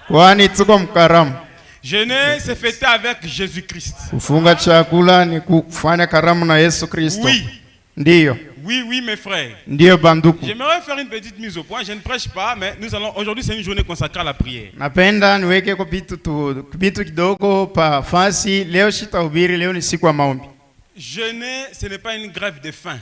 kwani tuko mkaramu. Jeûner, c'est fêter avec Jésus-Christ. Kufunga chakula ni kufanya karamu na Yesu Kristo. Oui. Ndiyo. Oui, mes frères. Ndiyo banduku. J'aimerais faire une petite mise au point. Je ne prêche pas, mais aujourd'hui c'est une journée consacrée à la prière. Napenda niweke kwa kitu kidogo pa fasi. Leo sitahubiri, leo ni siku ya maombi. Jeûner, ce n'est pas une grève de faim.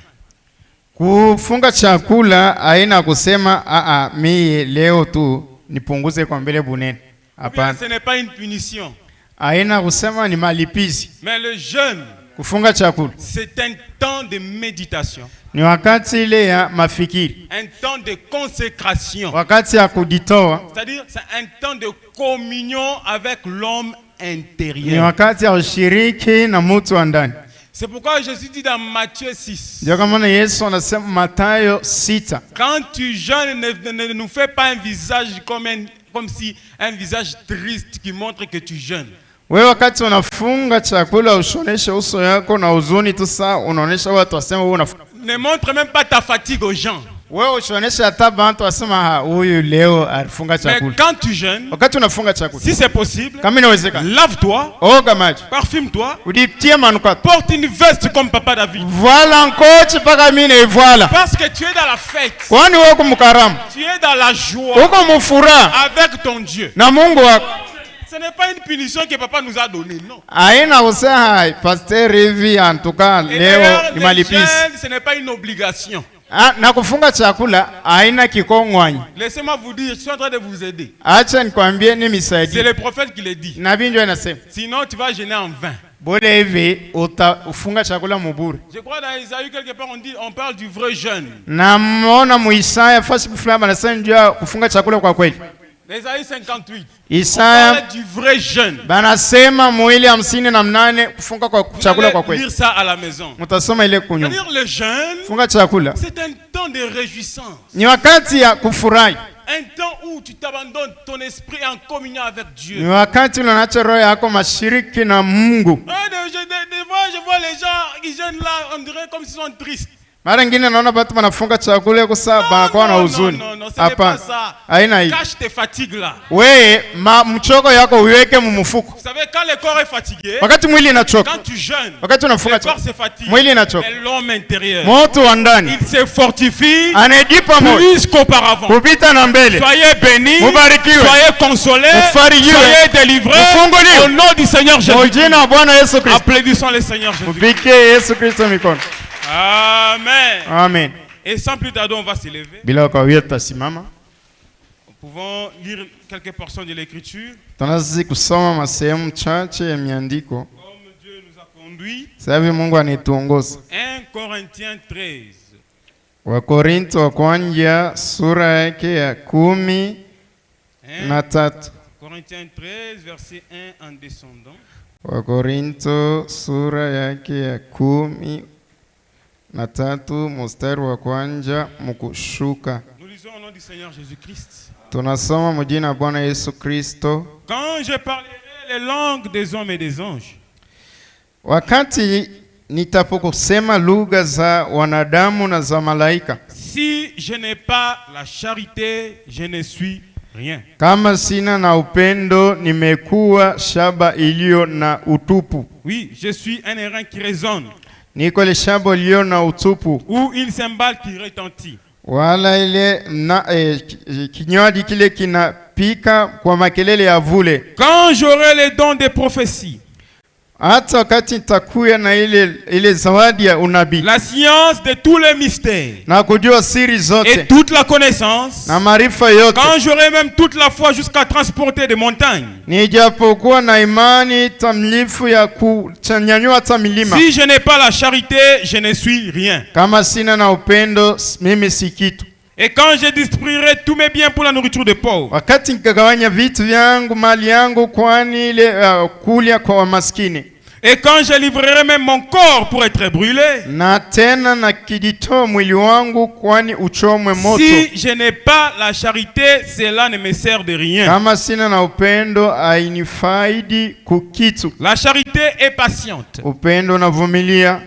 Kufunga chakula haina kusema mimi leo tu nipunguze kwa mbele bunene. Hapana. Ce n'est pas une punition. Haina kusema ni malipizi. Mais le jeûne, kufunga chakula, c'est un temps de méditation. Ni wakati ile ya mafikiri. Un temps de consécration. Wakati ya kujitoa. C'est-à-dire c'est un temps de communion avec l'homme intérieur. Ni wakati ya ushiriki na mtu wa ndani. C'est pourquoi Jésus dit dans Matthieu 6. Ndio kama Yesu anasema Mathayo 6. Quand tu jeûnes, ne nous fais pas un visage comme si un visage triste qui montre que tu jeûnes. Wewe wakati unafunga chakula ushoneshe uso yako na huzuni tu, saa unaonesha watu wasema wewe unafunga. Ne montre même pas ta fatigue aux gens. Wewe ushoneshe hata watu wasema huyu leo alifunga chakula. Mais quand tu jeûnes, wakati unafunga chakula, si c'est possible, kama inawezekana, lave-toi, oga maji, parfume-toi, ujitie manukato, porte une veste comme papa David. Voilà ngochi paka mimi na voilà. Parce que tu es dans la fête. Kwani wewe uko mkaramu. Tu es dans la joie. Uko mfuraha avec ton Dieu. Na Mungu wako. Ce n'est pas une punition que papa nous a donnée, non. Haina kusema pasteur hivi en tout cas leo ni malipizi. Ce n'est pas une obligation. Na kufunga chakula haina kikongwanyi. Laissez-moi vous dire, je suis en train de vous aider. Acha nikwambie ni misaidi. C'est le prophète qui le dit. Nabii ndio anasema. Sinon tu vas jeûner en vain. Bole hivi ufunga chakula mubure. Je crois dans Isaïe quelque part on parle du vrai jeûne. Na muona mu Isaya fasi fulani anasema ndio kufunga chakula kwa kweli. Isaïe 58. Isaya on parle du vrai jeûne. Banasema mwili 58 kufunga kwa chakula kwa kweli. Lire ça à la maison. Mutasoma ile kunyo. C'est-à-dire le jeûne. Funga chakula. C'est un temps de réjouissance. Ni wakati ya kufurahi. Un temps où tu t'abandonnes ton esprit en communion avec Dieu. Ni wakati unaacha roho yako mashiriki na Mungu. Des fois je vois les gens qui jeûnent là, on dirait comme s'ils sont tristes. Mara ngine naona watu wanafunga chakula kwa sababu banakuwa na huzuni. Hapana. Haina hiyo. Cache tes fatigues là. Wewe mchoko yako uiweke mumufuko. Vous savez quand le corps est fatigué, wakati mwili inachoka, quand tu jeûnes, wakati unafunga le corps se fatigue, mwili inachoka, et l'homme intérieur, moto wa ndani, il se fortifie, anajipa moyo plus qu'auparavant. kupita na mbele. Soyez bénis, mubarikiwe, soyez consolés, soyez délivrés au nom du Seigneur Jésus. Jina Bwana Yesu Kristo. Applaudissons le Seigneur Jésus. Mubike Yesu Kristo mikono. Amen. Amen. Et sans plus tarder, on va se lever. Bila kawia tasimama. Nous pouvons lire quelques portions de l'écriture. Tunaweza kusoma masehemu chache ya miandiko. Comme Dieu nous a conduit. Sababu Mungu anituongoza. 1 Corinthiens 13. Wakorintho wa kwanza sura yake ya 13. Corinthiens 13 verset 1 en descendant. Wakorintho sura yake ya 13 mstari wa kwanza mkushuka. Nous lisons au nom du Seigneur Jésus-Christ. Tunasoma mjina Bwana Yesu Kristo. Quand je parlerai les langues des hommes et des anges. Wakati nitapokusema lugha za wanadamu na za malaika. Si je n'ai pas la charité, je ne suis rien. Kama sina na upendo nimekuwa shaba iliyo na utupu. Oui, je suis un airain qui résonne. Niko ile shaba iliyo na utupu. Ou une cymbale qui retentit. Wala ile kinywaji kile kinapika kwa makelele ya vule. Quand j'aurai les dons de prophétie. Hata wakati nitakuya na ile zawadi ya unabii. La science de tous les mystères. Na kujua siri zote. Et toute la connaissance. Na maarifa yote. Quand j'aurai même toute la foi jusqu'à transporter des montagnes. Nijapokuwa na imani tamlifu ya kuchanyanyua hata milima. Si je n'ai pas la charité, je ne suis rien. Kama sina na upendo mimi si kitu. Et quand je distribuerai tous mes biens pour la nourriture des pauvres. Wakati nikagawanya vitu vyangu mali yangu kwani ile kulia kwa maskini. Et quand je livrerai même mon corps pour être brûlé. Na tena na kidito mwili wangu kwani uchomwe moto. Si je n'ai pas la charité, cela ne me sert de rien. Kama sina na upendo hainifaidi kukitu. La charité est patiente. Upendo unavumilia.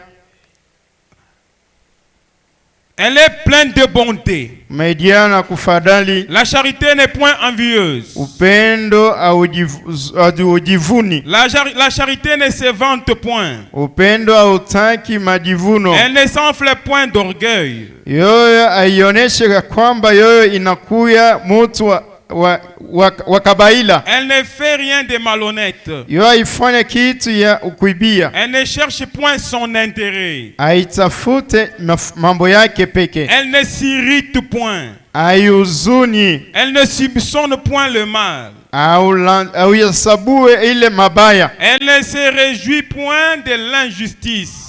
Elle est pleine de bonté. umejaa na kufadhali. La charité n'est point envieuse. Upendo haujivuni. La charité ne se vante point. Upendo hautaki majivuno. Elle ne s'enfle point d'orgueil. Yoyo haioneshe kwamba yoyo inakuya mtu wa kabaila. Elle ne fait rien de malhonnête. Yoyo haifanya kitu ya kuibia. Elle ne cherche point son intérêt. Haitafute mambo yake peke. Elle ne s'irrite point. Haihuzuni. Elle ne soupçonne point le mal. Hauyasabue ile mabaya. Elle ne se réjouit point de l'injustice.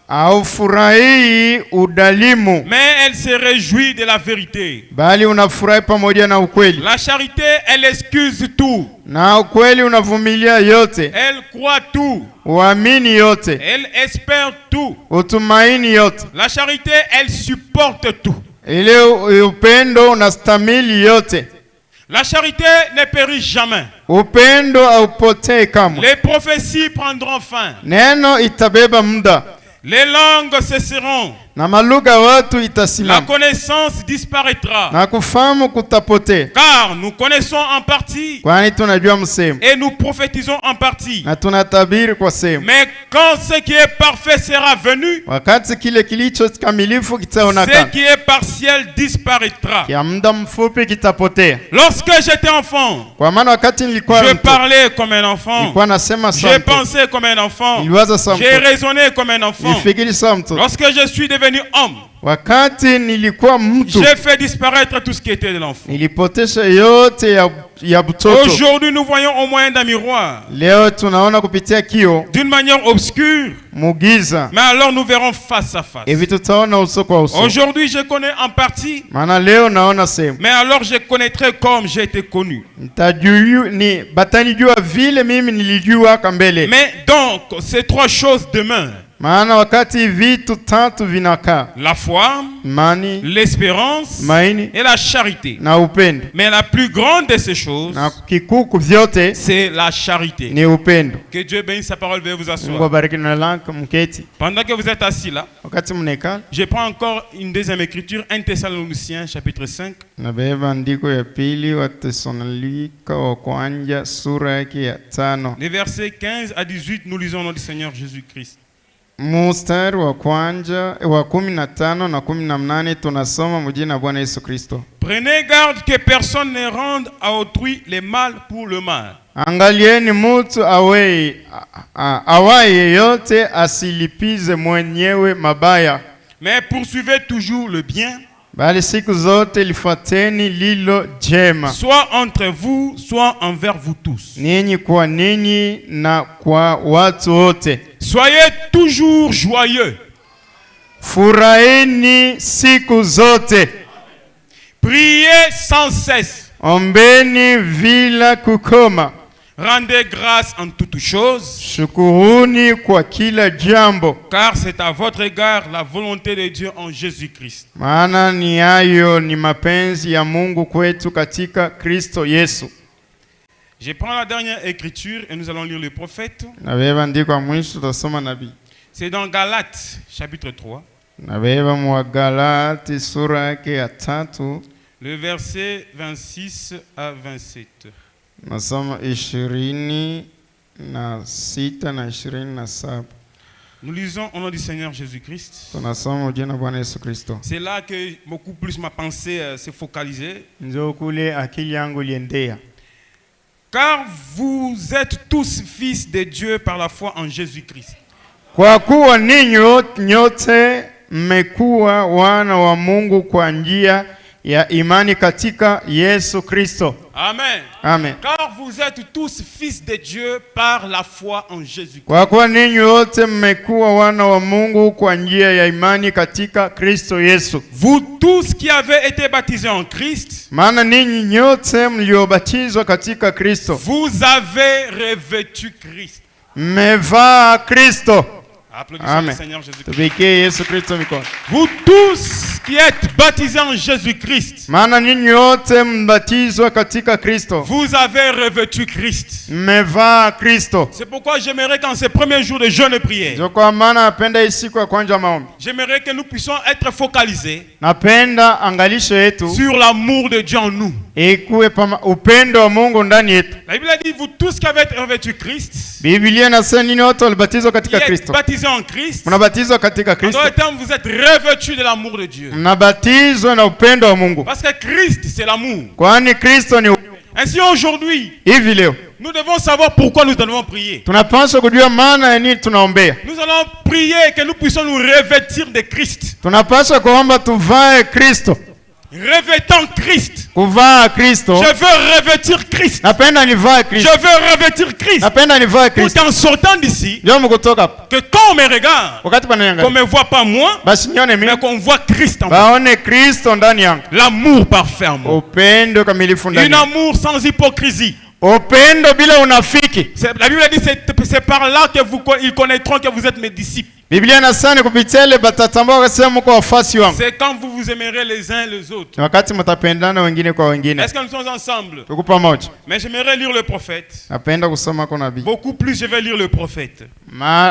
Haufurahi udalimu. Mais elle se réjouit de la vérité. Bali unafurahi pamoja na ukweli. La charité, elle excuse tout. Na ukweli unavumilia yote. Elle croit tout. Uamini yote. Elle espère tout. Utumaini yote. La charité, elle supporte tout. Ile upendo unastamili yote. La charité ne périt jamais. Upendo haupotei kamwe. Les prophéties prendront fin. Neno itabeba muda. Les langues cesseront. Na malugha watu La itasimama. connaissance disparaîtra. Na kufahamu kutapotea. Car nous connaissons en partie. Kwani tunajua msemo. Et nous prophétisons en partie. Na tunatabiri kwa sehemu. Mais quand ce qui est parfait sera venu, Wakati kile kilicho kamilifu ce kitaonekana. qui est partiel disparaîtra. Kia muda mfupi kitapotea. Lorsque j'étais enfant, Kwa maana wakati nilikuwa je mtu, parlais comme un enfant. nilikuwa nasema J'ai sawa mtu. pensé comme un enfant. Niliwaza sawa J'ai mtu. raisonné comme un enfant. Nifikiri sawa mtu. Lorsque je suis devenu homme, Wakati nilikuwa mtu, j'ai fait disparaître tout ce qui était de l'enfant. nilipotesha yote ya butoto. Aujourd'hui, nous voyons au moyen d'un miroir, Leo tunaona kupitia kio d'une manière obscure, mugiza. mais alors nous verrons face à face. Hivi tutaona uso kwa uso. Aujourd'hui, je connais en partie, Maana leo naona sehemu. mais alors je connaîtrai comme j'ai été connu. Batanijua vile mimi nilijua kambele. Mais donc, ces trois choses demeurent. Maana wakati vitu tatu vinakaa, La foi, imani, l'espérance maini et la charité. na upendo. Mais la plus grande de ces choses, Na kikuku vyote c'est la charité. ni upendo. Que Dieu bénisse sa parole, veuillez vous Mungu asseoir. abariki na lako mketi. Pendant que vous êtes assis là, Wakati mnekala, je prends encore une deuxième écriture, 1 Thessaloniciens chapitre 5. nabeba andiko ya pili wa Thessalonike wa kwanza sura yake ya 5. Les versets 15 à 18, nous lisons au nom du Seigneur Jésus-Christ. Mstari wa kwanza wa 15 na 18 tunasoma mjina Bwana Yesu Kristo. Prenez garde que personne ne rende à autrui le mal pour le mal. Angalieni mtu awaye yeyote asilipize mwenyewe mabaya, Mais poursuivez toujours le bien, bali siku zote lifuateni lilo jema, soit entre vous, soit envers vous tous. ninyi kwa ninyi na kwa watu wote. Soyez toujours joyeux. Furahini siku zote. Priez sans cesse. Ombeni bila kukoma. Rendez grâce en toutes choses, Shukuruni kwa kila jambo, car c'est à votre égard la volonté de Dieu en Jésus-Christ. maana ni hayo ni mapenzi ya Mungu kwetu katika Kristo Yesu. Je prends la dernière écriture et nous allons lire le prophète. Nabeba ndiko mwisho tutasoma nabii. C'est dans Galates chapitre 3. Nabeba mwa Galati sura yake ya 3. Le verset 26 à 27. Nasoma 26 na 27. Nous lisons au nom du Seigneur Jésus-Christ. Tunasoma jina Bwana Yesu Kristo. C'est là que beaucoup plus ma pensée s'est focalisée. Ndio kule akili yangu liendea. Car vous êtes tous fils de Dieu par la foi en Jésus-Christ. Kwa kuwa ninyi nyote mmekuwa wana wa Mungu kwa njia ya imani katika Yesu Kristo. Amen. Amen. Car vous êtes tous fils de Dieu par la foi en Jésus-Christ. Kwa kuwa ninyi wote mmekuwa wana wa Mungu kwa njia ya imani katika Kristo Yesu. Vous tous qui avez été baptisés en Christ, Maana ninyi nyote mliobatizwa katika Kristo, vous avez revêtu Christ. mmevaa Kristo. Applaudissons Amen. le Seigneur Jésus-Christ. Tupigie Yesu Kristo mikono. Vous tous qui êtes baptisés en Jésus-Christ, Maana ninyi wote mbatizwa katika Kristo, vous avez revêtu Christ. mmevaa Kristo. C'est pourquoi j'aimerais qu'en ces premiers jours de jeûne et prière, Ndio kwa maana napenda hii siku ya kwanza maombi, j'aimerais que nous puissions être focalisés napenda angalisho yetu sur l'amour de Dieu en nous. ikuwe upendo wa Mungu ndani yetu. La Bible dit, vous tous qui avez revêtu Christ, Biblia inasema ninyi wote walibatizwa qui katika êtes Kristo, baptisés en Christ, mnabatizwa katika en Kristo, d'autres termes, vous êtes revêtus de l'amour de Dieu. mnabatizwa na upendo wa Mungu, Parce que Christ, c'est l'amour. kwani Kristo ni Ainsi aujourd'hui, hivi. Leo nous devons savoir pourquoi nous devons prier. tunapaswa kujua maana ya nini tunaombea. Nous allons prier que nous puissions nous revêtir de Christ. Tunapaswa kuomba tuvae Kristo, Revêtant Christ. kuvaa Kristo. Je veux revêtir Christ. Napenda nivae Je Kristo, veux revêtir Christ. napenda nivae Pour Kristo. qu'en sortant d'ici, Ndio mkutoka hapa, que quand on me regarde, wakati qu'on pananiangalia ne me voit pas moi, basi nione mimi, mais qu'on voit Christ en moi. baone Kristo ndani yangu, L'amour parfait en moi. upendo kamilifu Un ndani yangu, amour sans hypocrisie. upendo bila unafiki. La Bible dit c'est par là que ils connaîtront que vous êtes mes disciples. Biblia inasema kupitia ile batatambua wakasema mko wafasi wangu, C'est quand vous vous aimerez les uns les autres. ni wakati mtapendana wengine kwa wengine. Est-ce que nous sommes ensemble? Tuko pamoja. Mais j'aimerais lire le prophète. Napenda kusoma kwa nabii, Beaucoup plus, je vais lire le prophète.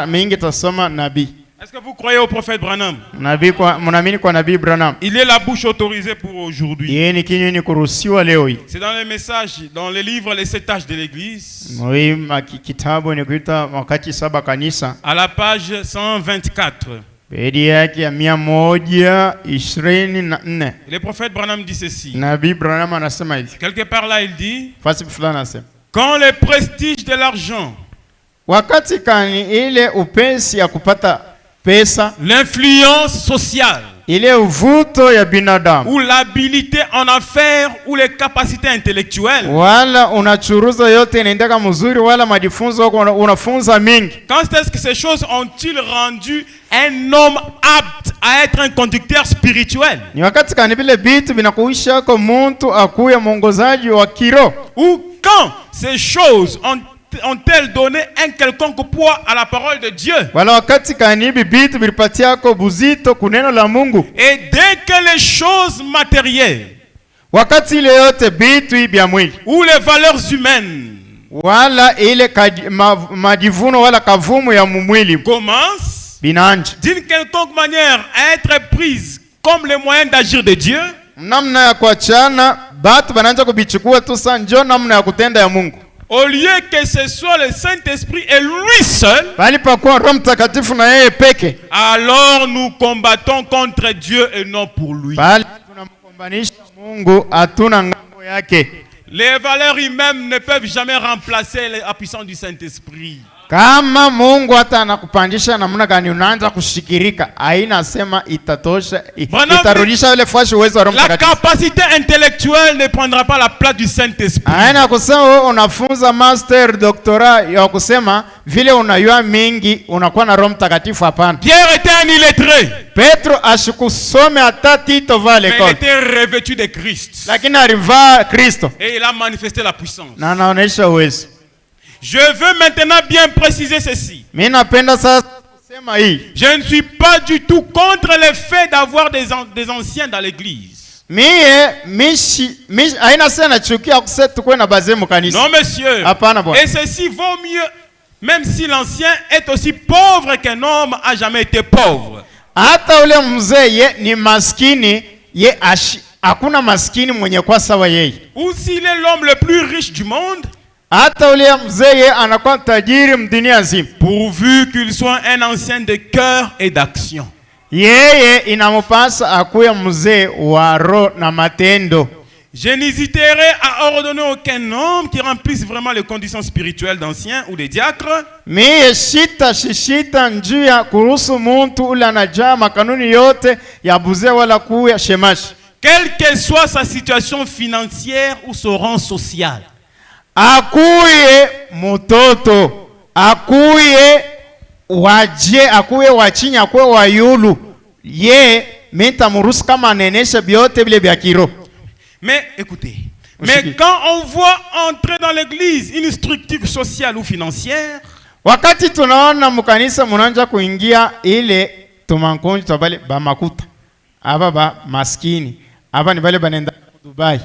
mingi tasoma nabii. Est-ce que vous croyez au prophète Branham? Nabii kwa mnaamini kwa nabii Branham? Il est la bouche autorisée pour aujourd'hui. Yeye ni kinywa ni kuruhusiwa leo hii. C'est dans les messages, dans les livres, les 7 tâches de l'église, Muhimu kitabu ni kuita wakati saba kanisa, à la page 124. peji yake ya 124. Le prophète Branham dit ceci. Nabii Branham anasema hivi, Quelque part là, il dit, fasi fulani anasema, quand le prestige de l'argent, wakati kani ile upesi ya kupata pesa, l'influence sociale, ile uvuto ya binadamu, ou l'habilité en affaires, ou les capacités intellectuelles, wala unachuruza yote inaendeka mzuri, wala majifunzo unafunza mingi. quand est-ce que ces choses ont-ils rendu un homme apte à être un conducteur spirituel? Ni wakati kani vile vitu vinakuisha kwa mtu akuye mwongozaji wa kiroho, Ou quand ces choses ont-elles donné un quelconque poids à la parole de Dieu? wala wakati kani hivi vitu vilipatia kwa buzito kuneno la Mungu. Et dès que les choses matérielles Wakati ile yote vitu hivi vya mwili ou les valeurs humaines wala ile majivuno wala kavumu ya mwili commencent binanja d'une quelconque manière à être prises comme les moyens d'agir de Dieu, namna ya kuachana, batu bananja kubichukua tu sa njo namna ya kutenda ya Mungu, au lieu que ce soit le Saint-Esprit et lui seul, bali pakuwa Roho Mtakatifu na yeye peke, alors nous combattons contre Dieu et non pour lui. bali tunamkombanisha Mungu, hatuna ngambo yake. Les valeurs humaines ne peuvent jamais remplacer la puissance du Saint-Esprit. Kama Mungu hata anakupandisha namna gani unaanza kushikirika, haina sema itatosha, itarudisha ile fashi uwezo wa Roho La Mtakatifu. capacité intellectuelle ne prendra pas la place du Saint-Esprit. Haina kusema wewe unafunza master doctorat ya kusema vile unayua mingi unakuwa na Roho Mtakatifu, hapana. Pierre était un illettré, Petro ashikusome hata Tito va mais il l'école, était revêtu de Christ. lakini alivaa Kristo Et il a manifesté la puissance. na anaonesha uwezo. Je veux maintenant bien préciser ceci. Mimi napenda sasa kusema hii, Je ne suis pas du tout contre le fait d'avoir des anciens dans l'église. mishi haina sana chukia kusema tukue na bazee mu kanisa. Non, monsieur. Hapana bwana. Et ceci vaut mieux, même si l'ancien est aussi pauvre qu'un homme a jamais été pauvre. Hata ule mzee ye ni maskini, ye hakuna maskini mwenye kwa sawa yeye. Ou s'il est l'homme le plus riche du monde, Hata ule mzee ye anakuwa tajiri mdunia nzima, pourvu qu'il soit un ancien de cœur et d'action. yeye inamupasa akuye mzee wa roho na matendo. Je n'hésiterai à ordonner aucun homme qui remplisse vraiment les conditions spirituelles d'anciens ou des diacres, Mie shita njuu ya kuruhusu muntu ule anajaa makanuni yote ya buzee wala kuya shemashi, quelle que soit sa situation financière ou son rang social. akuye mutoto, akuye wachini, akuye wayulu, ye mita muruhusu kama anenesha biote vile vya kiroho. Mais écoutez, mais quand on voit entrer dans l'église une structure sociale ou financière, Wakati tunaona mkanisa mnaanza kuingia ile tumankonji tabale ba makuta. Aba ba maskini. Aba ni bale banenda Dubai.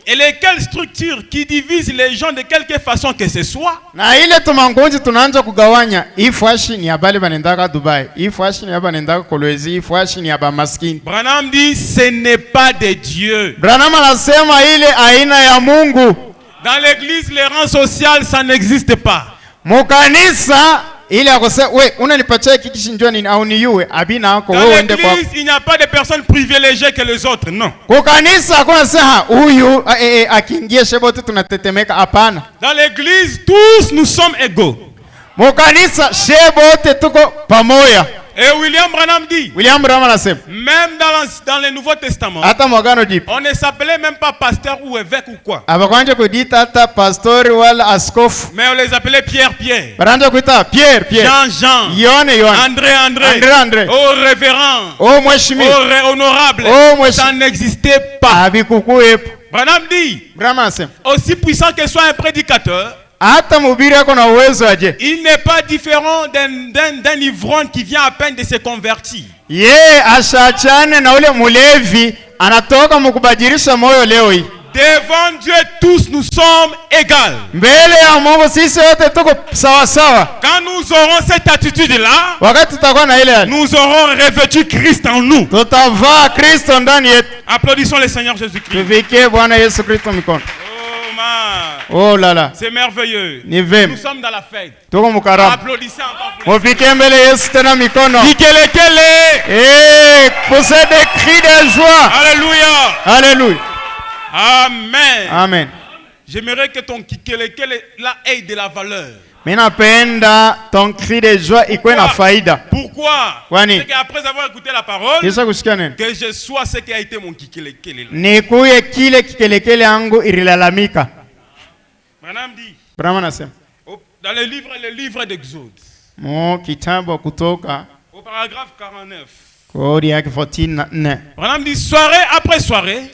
Et lesquelles structures qui divisent les gens de quelque façon que ce soit. Na ile tumankonji tunaanza kugawanya. Hii fashi ni ya bale banenda Dubai. Hii fashi ni ya banenda Kolwezi. Hii fashi ni ya ba maskini. Branham dit ce n'est pas de Dieu. Branham anasema ile aina ya Mungu. Dans l'église, les rangs sociaux, ça n'existe pas. Mukanisa ile akose we unanipatia kikishi njoo nini au niue abina wako wewe uende kwa. Dans l'église, il n'y a pas de personnes privilégiées que les autres, non. Kukanisa hakuna sema huyu akiingia shebote tunatetemeka, hapana. Dans l'église, tous nous sommes égaux. Mukanisa shebote tuko pamoja. Et William Branham dit, même dans le Nouveau Testament, on ne s'appelait même pas pasteur ou évêque ou quoi. Mais on les appelait Pierre, Jean, André, oh révérend, oh honorable. Ça n'existait pas. Branham dit, aussi puissant que soit un prédicateur, il n'est pas différent d'un ivrogne qui vient à peine de se convertir. Devant Dieu, tous nous sommes égaux. Quand nous aurons cette attitude-là, nous aurons revêtu Christ en nous. Applaudissons le Seigneur Jésus-Christ. Oh là là. C'est merveilleux. Nous sommes dans la fête. Applaudissez encore plus. Poussez des cris de joie. Alléluia. Alléluia. Amen. Amen. J'aimerais que ton kikelekele là ait de la valeur. Minapenda ton cri de joie ikuwe na faida. Pourquoi? C'est qu'après avoir écouté la parole, que je sois ce qui a été mon kikelekele. Nikuye kile kikelekele yangu ililalamika. Branham dit. Branham anasema. Dans le livre d'Exode. Mo kitabu Kutoka. Au paragraphe 49. Kodi yake 14. Branham dit soirée après soirée.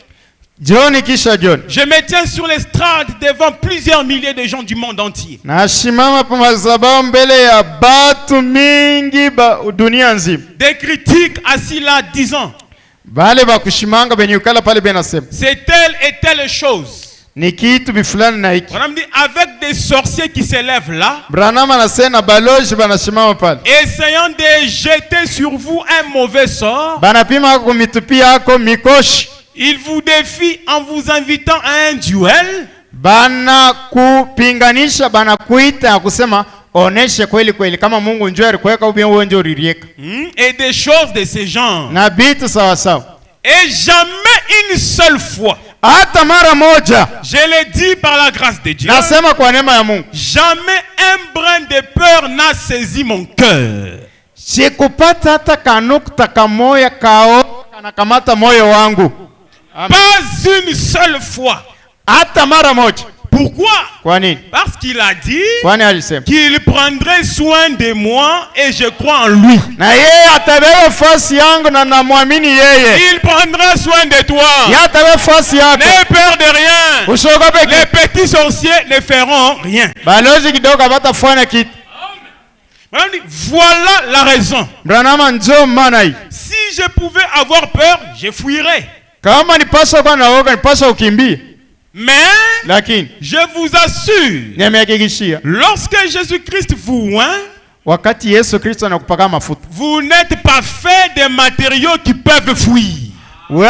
John kisha John. Je me tiens sur l'estrade devant plusieurs milliers de gens du monde entier. Nashimama pa madhabahu mbele ya batu mingi ba dunia nzima. Des critiques assis là disant. Bale ba kushimanga benye ukala pale benasema. C'est telle et telle chose. Ni kitu bifulani na hiki. Branham dit avec des sorciers qui s'élèvent là. Branham anasema baloji banashimama pale. Essayant de jeter sur vous un mauvais sort. Banapima kumitupia yako mikoshi. Il vous défie en vous invitant à un duel. Bana kupinganisha, bana kuita kusema oneshe kweli kweli kama Mungu njoo alikuweka ubia wewe njoo ririeka. Et des choses de ce genre. Na bitu sawa sawa. Et jamais une seule fois. Hata mara moja. Je l'ai dit par la grâce de Dieu. Nasema kwa neema ya Mungu. Jamais un brin de peur n'a saisi mon cœur. Sikupata hata kanukta kamoya kao kanakamata moyo wangu. Amen. Pas une seule fois. Hata mara moja. Pourquoi? Kwa nini? Parce qu'il a dit qu'il prendrait soin de moi et je crois en lui. Na yeye atabeba fasi yangu na namwamini yeye. Il prendra soin de toi. Yeye atabeba fasi yako. N'aie peur de rien. Usiogope. Les petits sorciers ne feront rien. Balozi kidogo batafanya kitu. Voilà la raison. Si je pouvais avoir peur, je fuirais. Mais je vous assure, lorsque Jésus-Christ vous oint, vous n'êtes pas fait de matériaux qui peuvent fuir. Vous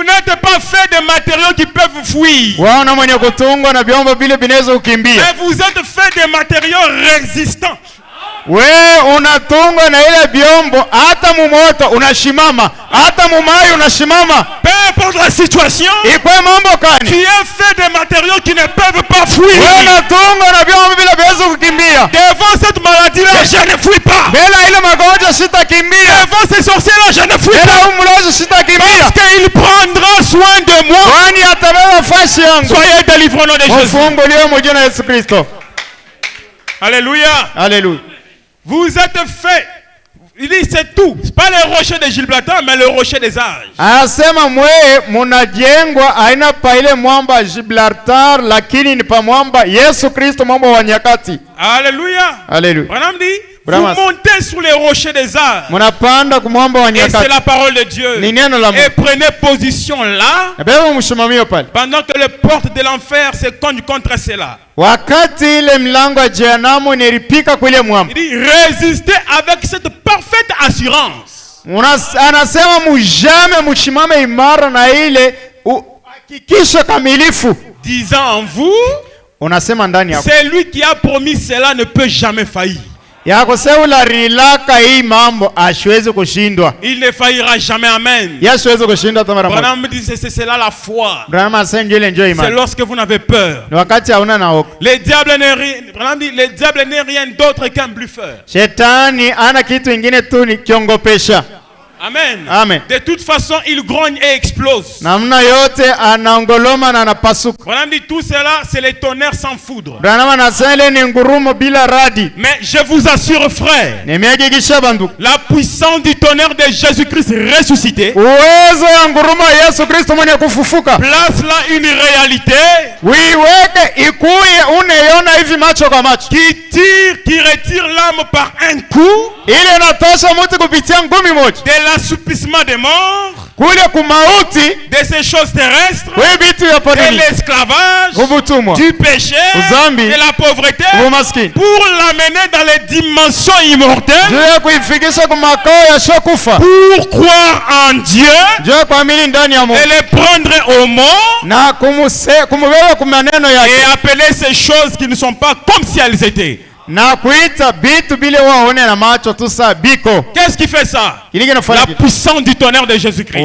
n'êtes pas fait de matériaux qui peuvent fuir. Mais vous êtes fait de matériaux résistants. We unatungwa na ile biombo hata mumoto unashimama hata mumai unashimama. Peu importe la situation, ikwe mambo kani, tu es fait de matériaux qui ne peuvent pas fuir. We unatungwa na biombo bila viweza kukimbia. Devant cette maladie là, je ne fuis pas. Bila ile magonjwa sitakimbia. Devant ces sorciers là, je ne fuis pas. Bila umulazo sitakimbia. Parce qu'il prendra soin de moi. Kwani atabeba fasi yangu. Soyez délivrés au nom de Jésus. Ufunguliwe kwa jina la Yesu Kristo. Alléluia. Alléluia. Vous êtes fait, Il dit c'est tout. C'est pas le rocher de Gibraltar, mais le rocher des âges. Anasema mwe munajengwa aina pa ile mwamba Gibraltar, lakini ni pa mwamba Yesu Kristo, mwamba wa nyakati. Alléluia. Alléluia. Branham dit, vous montez sur les rochers des âges. Munapanda ku mwamba wa nyakati. Et c'est la parole de Dieu. Ni neno la Mungu. Et prenez position là. Pendant que les portes de l'enfer se cognent contre cela. Wakati ile mlango ya jehanamu inaripika kule mwamba. Il dit résistez avec cette parfaite assurance. Anasema mujame mushimame imara na ile hakikisho kamilifu. Disant en vous, unasema ndani yako, c'est lui qui a promis cela ne peut jamais faillir. Yako seula rilaka hii mambo ashweze kushindwa. Il ne faillira jamais, amen. Yashweze kushindwa tamara moja. Branham dit c'est là la foi. Branham asenjele njoo imani. C'est lorsque vous n'avez peur. Ni wakati hauna na hofu. Le diable n'est rien d'autre qu'un bluffeur. Shetani ana kitu kingine tu ni kiongopesha. Amen. Amen. De toute façon, il grogne et explose. Namna yote anaongoloma na anapasuka. Branham dit tout cela, c'est les tonnerres sans foudre. Branham anasema ni ngurumo bila radi. Mais je vous assure, frère, nimehakikisha bandu, la puissance du tonnerre de Jésus-Christ ressuscité, uwezo ya ngurumo ya Yesu Kristo mwenye kufufuka, place là une réalité, wiweke ikuye uneiona hivi macho kwa macho, qui retire l'âme par un coup, ile inatosha mtu kupitia ngumi moja, de l'assouplissement des morts, kule kumauti, de ces choses terrestres, de l'esclavage, du péché, de la pauvreté, pour l'amener dans les dimensions immortelles, pour croire en Dieu et les prendre au mot et appeler ces choses qui ne sont pas comme si elles étaient. Qu'est-ce qui fait ça? La puissance du tonnerre de Jésus-Christ.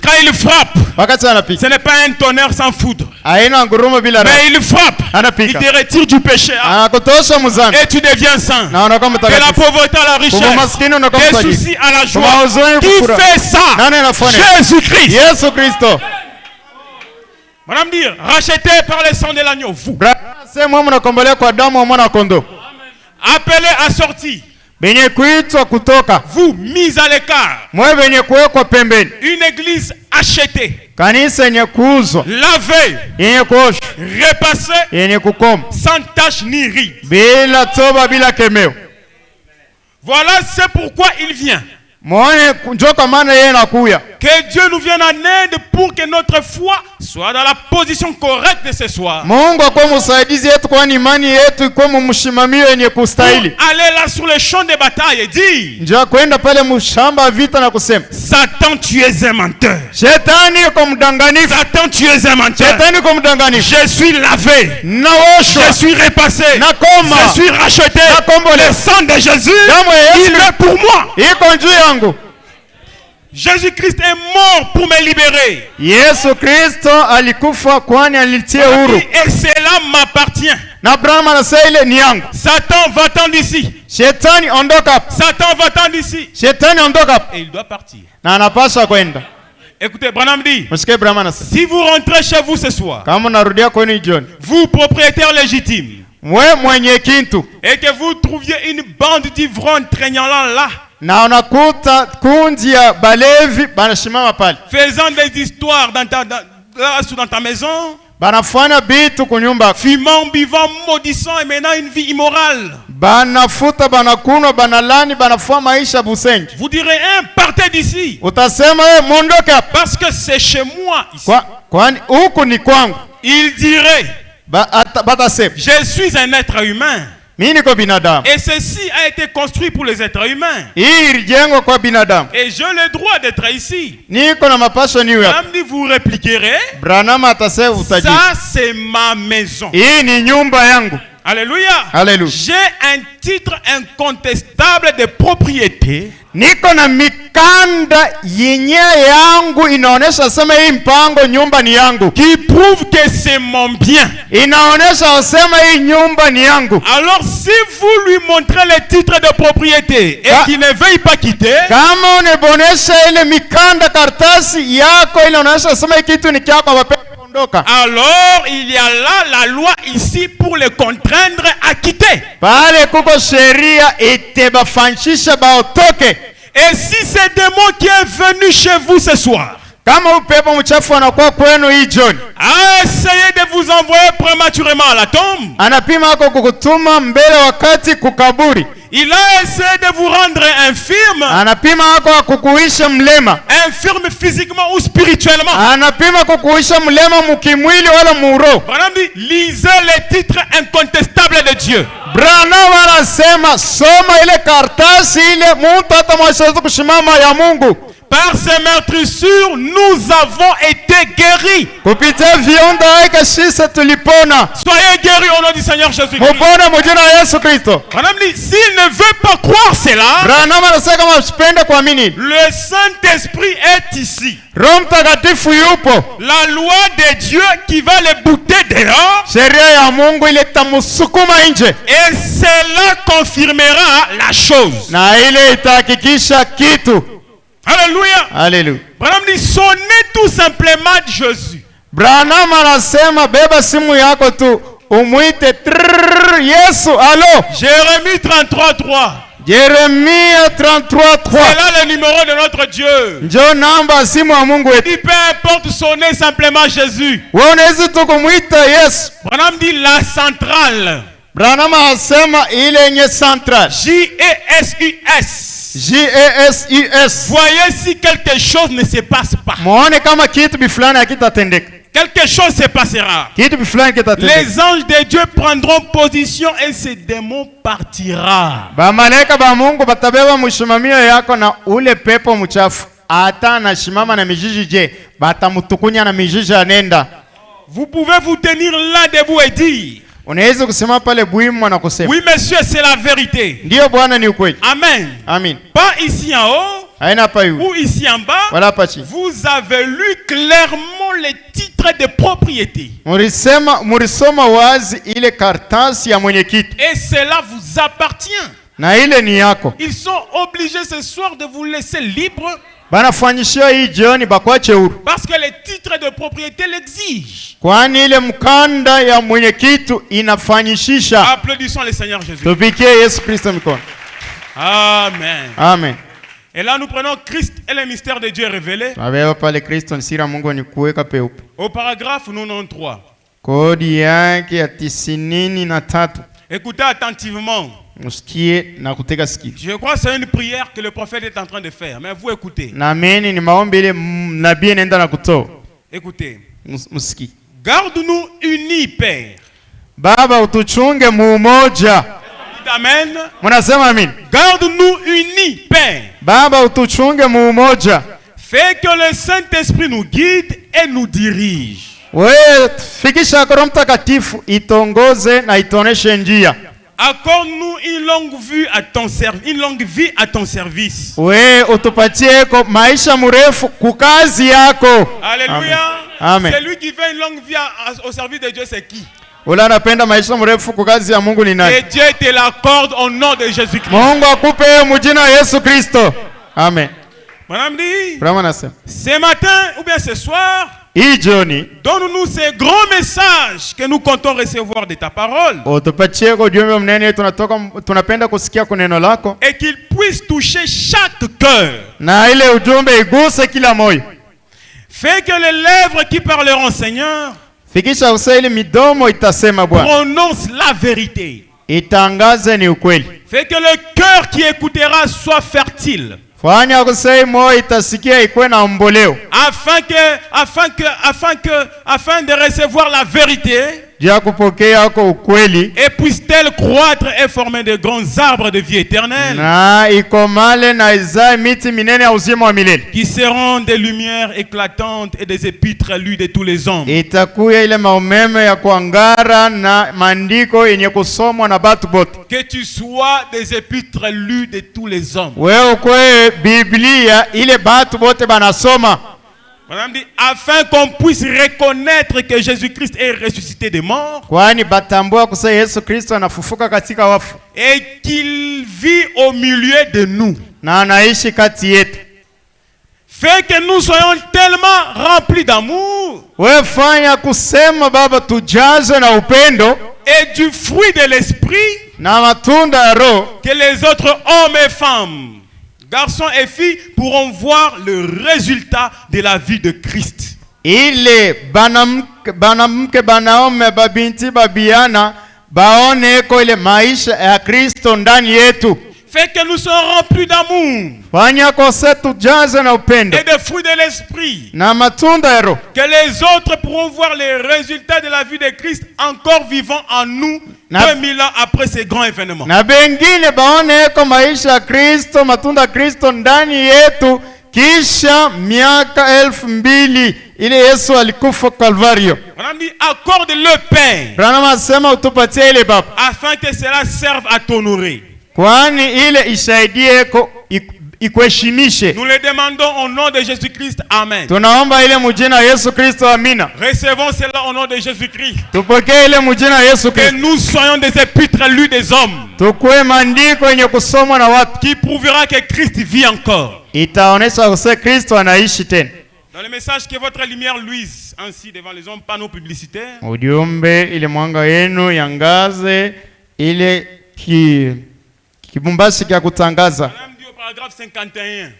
Quand il frappe, ce n'est pas un tonnerre sans foudre, mais il frappe, il te retire du péché et tu deviens saint. De la pauvreté à la richesse, des soucis à la joie. Qui fait ça? Jésus-Christ. Madame dire, racheté par le sang de l'agneau, vous. Appelé à sortir. Vous mis à l'écart. Une église achetée. Lavée. Repassée. Sans tache ni ride. Voilà, c'est pourquoi il vient. Que Dieu nous vienne en aide pour que notre foi soit dans la position correcte de ce soir. Pour aller là sur le champ de bataille et dire, Satan, tu es un menteur. Satan, tu es un menteur. Je suis lavé. Je suis repassé. Je suis racheté. Le sang de Jésus, il est pour moi. Jésus-Christ est mort pour me libérer. Et cela m'appartient. Satan va-t'en d'ici. Satan va-t'en d'ici. Et il doit partir. Écoutez, Branham dit, si vous rentrez chez vous ce soir, vous propriétaire légitime, et que vous trouviez une bande d'ivrognes traînant là, faisant des histoires dans ta maison, fumant, buvant, maudissant et menant une vie immorale, vous direz, partez d'ici, parce que c'est chez moi ici. Il dirait, je suis un être humain. Et ceci a été construit pour les êtres humains. Et j'ai le droit d'être ici. Vous répliquerez, ça c'est ma maison. Alléluia. Alléluia. J'ai un titre incontestable de propriété. Niko na mikanda yenye yangu inaonesha sema hii mpango nyumba ni yangu. Qui prouve que c'est mon bien. Inaonesha sema hii nyumba ni yangu. Alors si vous lui montrez le titre de propriété et qu'il ne veuille pas quitter, kama unabonesha ile mikanda kartasi yako inaonesha sema kitu ni kyako alors il y a là la loi ici pour les contraindre à quitter. Et si c'est démon qui est venu chez vous ce soir, a essayez de vous envoyer prématurément à la tombe. Il a essayé de vous rendre infirme. Infirme physiquement ou spirituellement. Lisez les titres incontestables de Dieu. Par ces meurtrissures, nous avons été guéris. Soyez guéris au nom du Seigneur Jésus-Christ. S'il ne veut pas croire cela, le Saint-Esprit est ici. La loi de Dieu qui va les bouter dehors. Et cela confirmera la chose. Alléluia. Alléluia. Branham dit sonnez tout simplement Jésus. Branham anasema beba simu yako tu umuite Yesu. Allo. Jérémie 33:3. Jérémie 33:3. C'est là le numéro de notre Dieu. Njo namba simu ya Mungu wetu. Il peu importe sonner simplement Jésus. Wewe unaweza tu kumuita Yesu. Branham dit la centrale. Branham anasema ile yenye centrale. JESUS. JESUS. Voyez si quelque chose ne se passe pas. Quelque chose se passera. Les anges de Dieu prendront position et ce démon partira. Vous pouvez vous tenir là debout et dire oui monsieur, c'est la vérité. Amen. Amen. Pas ici en haut ou ici en bas. Vous avez lu clairement les titres de propriété. Et cela vous appartient. Ils sont obligés ce soir de vous laisser libre. Parce que les titres de propriété l'exigent. Applaudissons le Seigneur Jésus. Amen. Amen. Et là nous prenons Christ et le mystère de Dieu révélé. Au paragraphe 93. Écoutez attentivement. Je crois que c'est une prière que le prophète est en train de faire. Mais vous écoutez. Écoutez. Garde-nous unis, Père. Baba utuchunge mumoja. Amen. Amen. Garde-nous unis, Père. Baba utuchunge mumoja. Fais que le Saint-Esprit nous guide et nous dirige. Fikisha Roho Mtakatifu itongoze na itoneshe njia. Accorde-nous une longue vie à ton service, une longue vie à ton service. Utupatie maisha mrefu kukazi yako. Alléluia. Amen. Celui qui veut une longue vie au service de Dieu, c'est qui? Et Dieu te l'accorde au nom de Jésus-Christ. Amen. Ce matin ou bien ce soir, donne-nous ces grands messages que nous comptons recevoir de ta parole. Et qu'ils puissent toucher chaque cœur. Fais que les lèvres qui parleront, Seigneur, prononce la vérité. Fais que le cœur qui écoutera soit fertile. Afin de recevoir la vérité, et puisse-t-elle croître et former de grands arbres de vie éternelle qui seront des lumières éclatantes et des épîtres lues de tous les hommes. Que tu sois des épîtres lues de tous les hommes. Madame dit, afin qu'on puisse reconnaître que Jésus-Christ est ressuscité des morts et qu'il vit au milieu de nous. Fait que nous soyons tellement remplis d'amour Wewe fanya kusema Baba tujaze na upendo. Et du fruit de l'esprit. Na matunda ya Roho. Que les autres hommes et femmes, garçons et filles pourront voir le résultat de la vie de Christ. Ile banamke banaume babinti babiana baone ko ile maisha ya Kristo ndani yetu. Fait que nous serons remplis d'amour. Fanya kose tujaze na upendo. Et de fruits de l'esprit. Na matunda ya Roho. Que les autres pourront voir les résultats de la vie de Christ encore vivant en nous 2000 ans après ces grands événements. Na bengine baone ko maisha ya Kristo, matunda ya Kristo ndani yetu kisha miaka 2000 ile Yesu alikufa Kalvario. On dit accorde le pain. Branham asema utupatie ile Baba. Afin que cela serve à t'honorer. Kwani ile isaidie ikuheshimishe. Nous le demandons au nom de Jésus-Christ. Amen. Tunaomba ile mujina Yesu Kristo, amina. Recevons cela au nom de Jésus-Christ. Tupokee ile mujina Yesu Kristo. Que nous soyons des épîtres lus des hommes. Tukue maandiko yenye kusomwa na watu. Qui prouvera que Christ vit encore. Itaonesha use Kristo anaishi tena. Dans le message que votre lumière luise ainsi devant les hommes, panneaux publicitaires. Ujumbe ile mwanga yenu yangaze ile kibumbasi kya kutangaza. Paragraphe 51.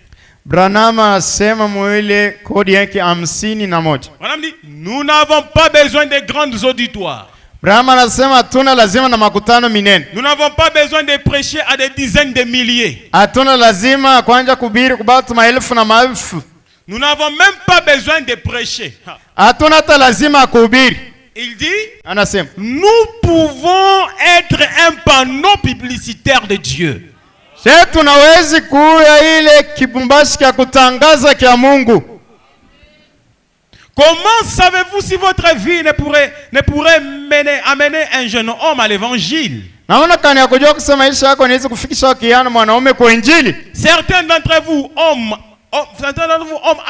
Branham asema mwile kodi yake 51. Branham dit nous n'avons pas besoin de grands auditoires. Branham anasema hatuna lazima na makutano minene. Nous n'avons pas besoin de prêcher à des dizaines de milliers. Hatuna lazima kuanza kuhubiri kwa watu maelfu na maelfu. Nous n'avons même pas besoin de prêcher. Hatuna hata lazima kuhubiri. Il dit anasema nous pouvons être un panneau publicitaire de Dieu. Sisi tunaweza kuwa ile kibumbashi cha kutangaza kia Mungu. Comment savez-vous si votre vie ne pourrait amener un jeune homme à l'évangile? Naona kani ya kujua kusema maisha yako inaweza kufikisha kijana mwanaume kwa injili. Certains d'entre vous hommes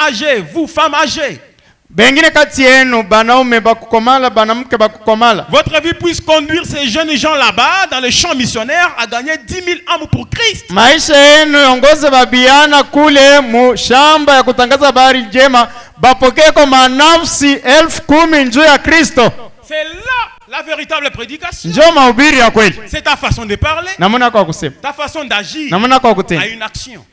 âgés, vous femmes âgées. Bengine kati yenu banaume bakukomala banamke bakukomala. Votre vie puisse conduire ces jeunes gens là-bas dans le champ missionnaire à gagner 10 000 âmes pour Christ. Maisha yenu yongoze babiana kule mu shamba ya kutangaza habari njema bapokee kwa manafsi 10,000 njoo ya Kristo. C'est là la véritable prédication. Njoo mahubiri ya kweli. C'est ta façon de parler. Namuna kwa kusema. Ta façon d'agir. Namuna kwa kutenda. À une action.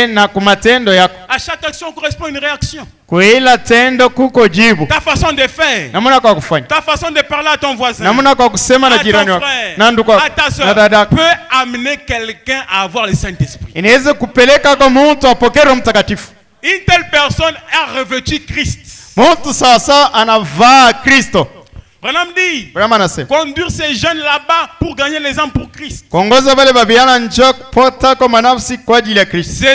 Na kumatendo yako. À chaque action correspond une réaction. Kuila tendo kuko jibu. Ta façon de faire. Namuna kwa kufanya. Ta façon de parler à ton voisin. Namuna kwa kusema na jirani wako. Na ndugu wako. À ta sœur. Peut amener quelqu'un à avoir le Saint-Esprit. Inaweza kupeleka kwa mtu apokee Roho Mtakatifu. Une telle personne a revêtu Christ. Mtu sasa anavaa Kristo. Branham dit conduire ces jeunes là-bas pour gagner les âmes pour Christ. Ce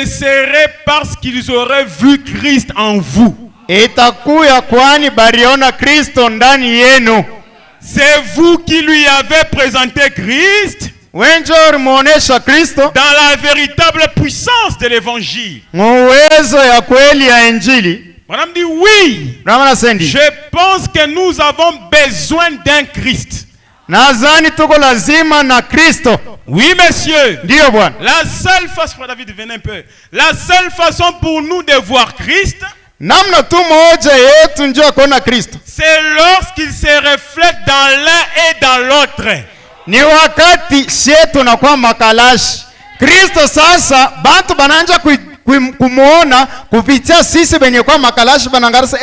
serait parce qu'ils auraient vu Christ en vous. C'est vous qui lui avez présenté Christ dans la véritable puissance de l'évangile. Madame dit oui. Je pense que nous avons besoin d'un Christ. Oui, monsieur. La seule façon, Frère David, venez un peu. La seule façon pour nous de voir Christ, c'est lorsqu'il se reflète dans l'un et dans l'autre. Ni wakati shetu na kwa makalashi. Kristo sasa bantu bananja kumuona kupitia sisi benye kwa makalashi banangarasa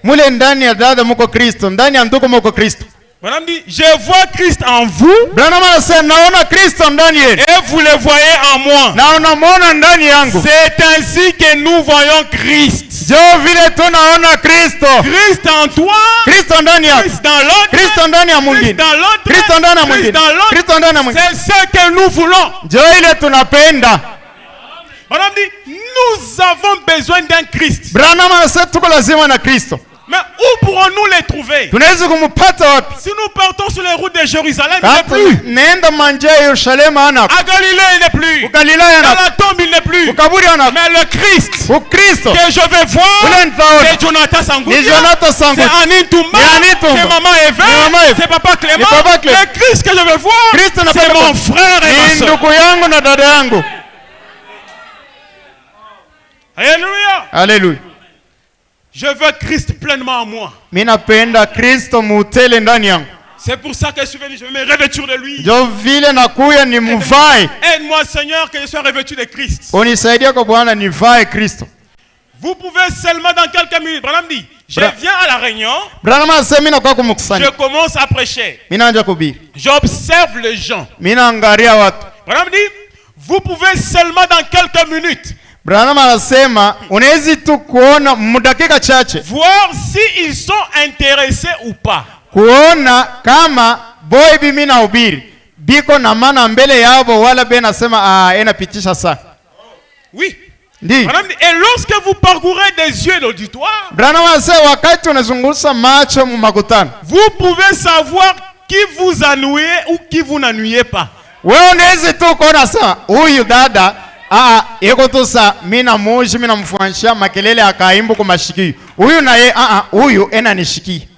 mule ndani ya dada muko Kristo, ndani ya ndugu muko Kristo. Madame dit je vois Christ en vous. Branham anasema naona Kristo ndani yenu. Et vous le voyez en moi. Na unamwona ndani yangu. C'est ainsi que nous voyons Christ. Jo vile tunaona Kristo. Christ en toi. Kristo ndani yako. Christ dans l'autre. Kristo ndani ya mwingine. Christ dans l'autre. Kristo ndani ya mwingine. Kristo ndani ya mwingine. C'est ce que nous voulons. Jo ile tunapenda. Madame dit nous avons besoin d'un Christ. Branham anasema tuko lazima na Kristo. Mais où pourrons-nous les trouver? Si nous partons sur les routes de Jérusalem, il n'est plus. À Galilée, il n'est plus. Dans la tombe, il n'est plus. Mais le Christ que je vais voir, c'est Jonathan Sangoudia, c'est Anine Toumba, c'est Maman Eve, c'est Papa Clément. Le Christ que je vais voir, c'est mon frère et ma soeur. Alléluia. Alléluia. Je veux Christ pleinement en moi. Minapenda Kristo mutele ndani yangu. C'est pour ça que je suis venu, je vais me revêtir de lui. Jo vile nakuya ni mvae. Aide-moi Seigneur que je sois revêtu de Christ. Unisaidia kwa Bwana nivae Kristo. Vous pouvez seulement dans quelques minutes. Branham dit, je viens à la réunion. Branham asema nakuwa kumkusanya. Je commence à prêcher. Minaanza kuhubiri. J'observe les gens. Minaangalia watu. Branham dit, vous pouvez seulement dans quelques minutes. Branham anasema unaweza tu kuona mudakika chache. Voir si ils sont intéressés ou pas. Kuona kama boy bimi na ubiri biko na maana mbele yao wala be nasema enapitisha saa. Oui. Ndi. Et lorsque vous parcourez des yeux l'auditoire, wakati unazungusa macho mu makutano, vous pouvez savoir qui vous ennuie ou qui vous n'ennuyez pas. Wewe unaweza tu kuona sasa huyu dada yeko tu sa mina moji mina mfuanisha makelele akaimbu kwa mashikio. Huyu na ye huyu ena nishiki.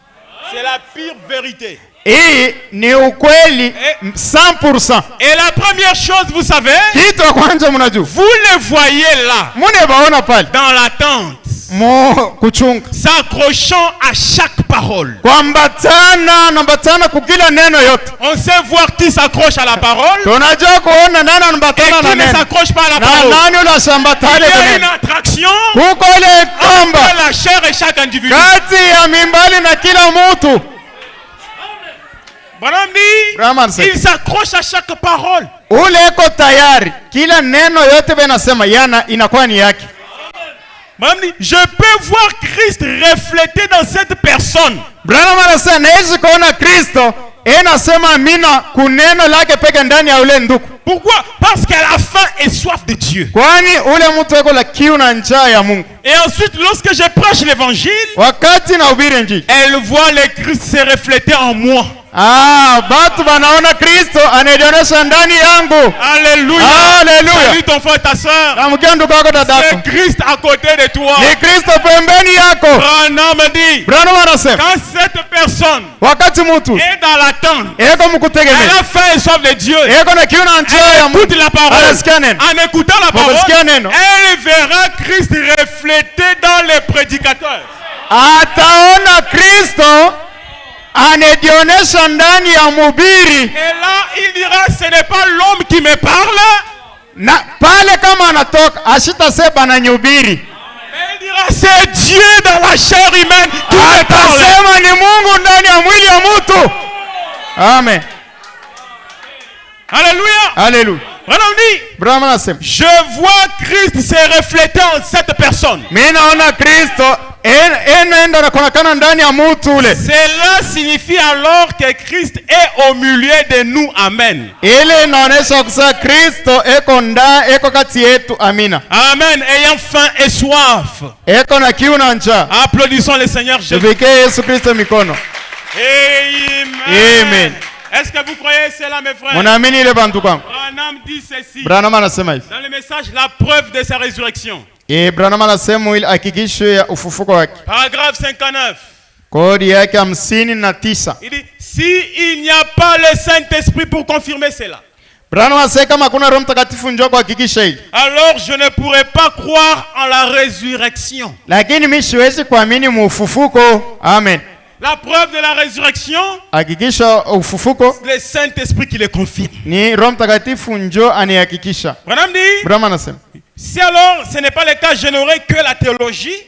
C'est la pire vérité. Et ni ukweli 100%. Et la première chose, vous savez, kitu ya kwanza mnajua, vous les voyez là, munebaona pale dans l'attente, kuchunga, s'accrochant à chaque parole. Nambatana kukila neno yote. On sait voir qui s'accroche à la parole tunajua kuona nani nambatana na neno, et qui ne s'accroche pas à la parole. Nani unasambatana. Il y a une attraction entre la chair et chaque individu. Kati ya mimbali na kila mtu. Il s'accroche à chaque parole. Ule eko tayari kila neno yote benasema yana inakuwa ni yake. Je peux voir Christ reflété dans cette personne. Branham anasema naweza kuona Kristo enasema amina kuneno lake peke ndani ya ule nduku. Pourquoi? Parce qu'elle a faim et soif de Dieu. Kwani ule mtu eko la kiu na njaa ya Mungu. Et ensuite, lorsque je prêche l'évangile, wakati na ubiri injili, elle voit le Christ se refléter en moi. Batu banaona Kristo anajionyesha ndani yangu. Alléluia. Alléluia. Salut ton frère, ta sœur. C'est Christ à côté de toi. Ni Kristo pembeni yako. Branham dit, quand cette personne wakati mtu est dans l'attente, elle a faim et soif de Dieu, elle écoute la parole. En écoutant la parole, elle verra Christ reflété dans les prédicateurs. Ataona Kristo anedionesha ndani ya mubiri. Et là il dira, ce n'est pas l'homme qui me parle. Na pale kama anatoka asitasema na nyubiri. Il dira, c'est Dieu dans la chair humaine qui me parle. Atasema ni Mungu ndani ya mwili ya mtu. Amen. Alléluia. Alléluia. Je vois Christ se refléter en cette personne. Cela signifie alors que Christ est au milieu de nous. Amen. Amen. Ayant faim et soif. Applaudissons le Seigneur Jésus. Amen. Est-ce que vous croyez cela, mes frères? Branham dit ceci dans le message, la preuve de sa résurrection. Paragraphe 59. Il dit, s'il n'y a pas le Saint-Esprit pour confirmer cela, alors je ne pourrais pas croire en la résurrection. Amen. La preuve de la résurrection, le Saint-Esprit qui le confirme. Branham dit, si alors ce n'est pas le cas, je n'aurai que la théologie.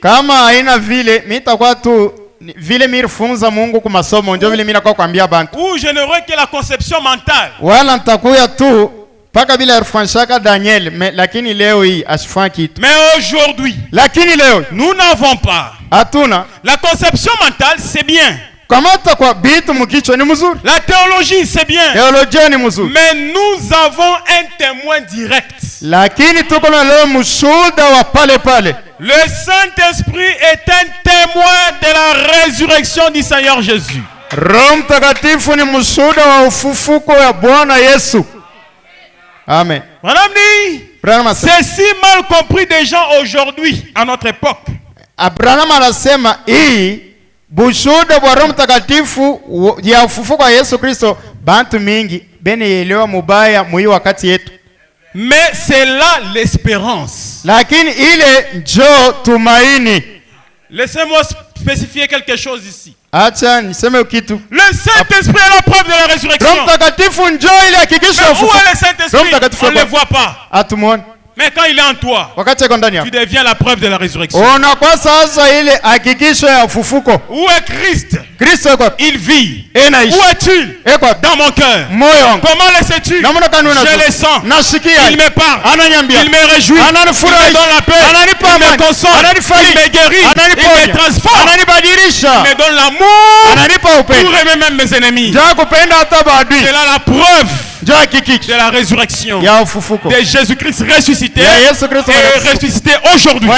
Ou je n'aurai que la conception mentale. Mais aujourd'hui, nous n'avons pas. La conception mentale, c'est bien. La théologie, c'est bien. Mais nous avons un témoin direct. Le Saint-Esprit est un témoin de la résurrection du Seigneur Jésus. Amen. C'est si mal compris des gens aujourd'hui, à notre époque. Abraham anasema bushuda bwa Roho Mtakatifu ya ufufuko wa Yesu Kristo bantu mingi benielewa mubaya mwi wakati yetu. Mais c'est là l'espérance. Lakini ile njo tumaini. Laissez-moi spécifier quelque chose ici. Acha niseme kitu. Le Saint-Esprit est la preuve de la résurrection. Roho Mtakatifu njoo ili hakikisha ufufuo. Où est le Saint-Esprit? On ne le voit pas. Atumuone. Mais quand il est en toi, tu deviens la preuve de la résurrection. Où est Christ? Il vit. Où est-il? Dans mon cœur. Comment le sais-tu? Je le sens. Il me parle. Il me réjouit. Il me donne la paix. Il me console. Il me guérit. Il me transforme. Il me donne l'amour pour aimer même mes ennemis. C'est là la preuve de la résurrection de Jésus-Christ ressuscité et ressuscité aujourd'hui.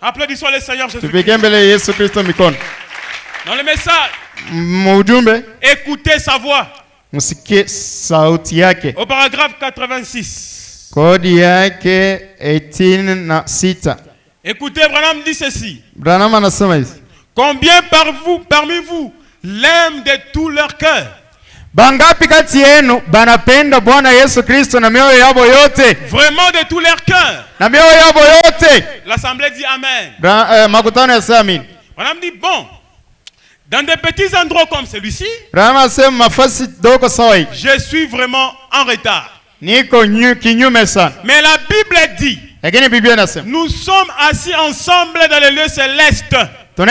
Applaudissons le Seigneur Jésus-Christ. Dans le message, écoutez sa voix. Au paragraphe 86. Écoutez, Branham dit ceci. Combien parmi vous l'aiment de tout leur cœur? Bangapi kati yenu banapenda Bwana Yesu Kristo na mioyo yao yote? Vraiment de tout leur cœur. Na mioyo yao yote. L'assemblée dit amen. Makutano yasema amen. Branham dit bon. Dans des petits endroits comme celui-ci, je suis vraiment en retard. Mais la Bible dit, nous sommes assis ensemble dans les lieux célestes en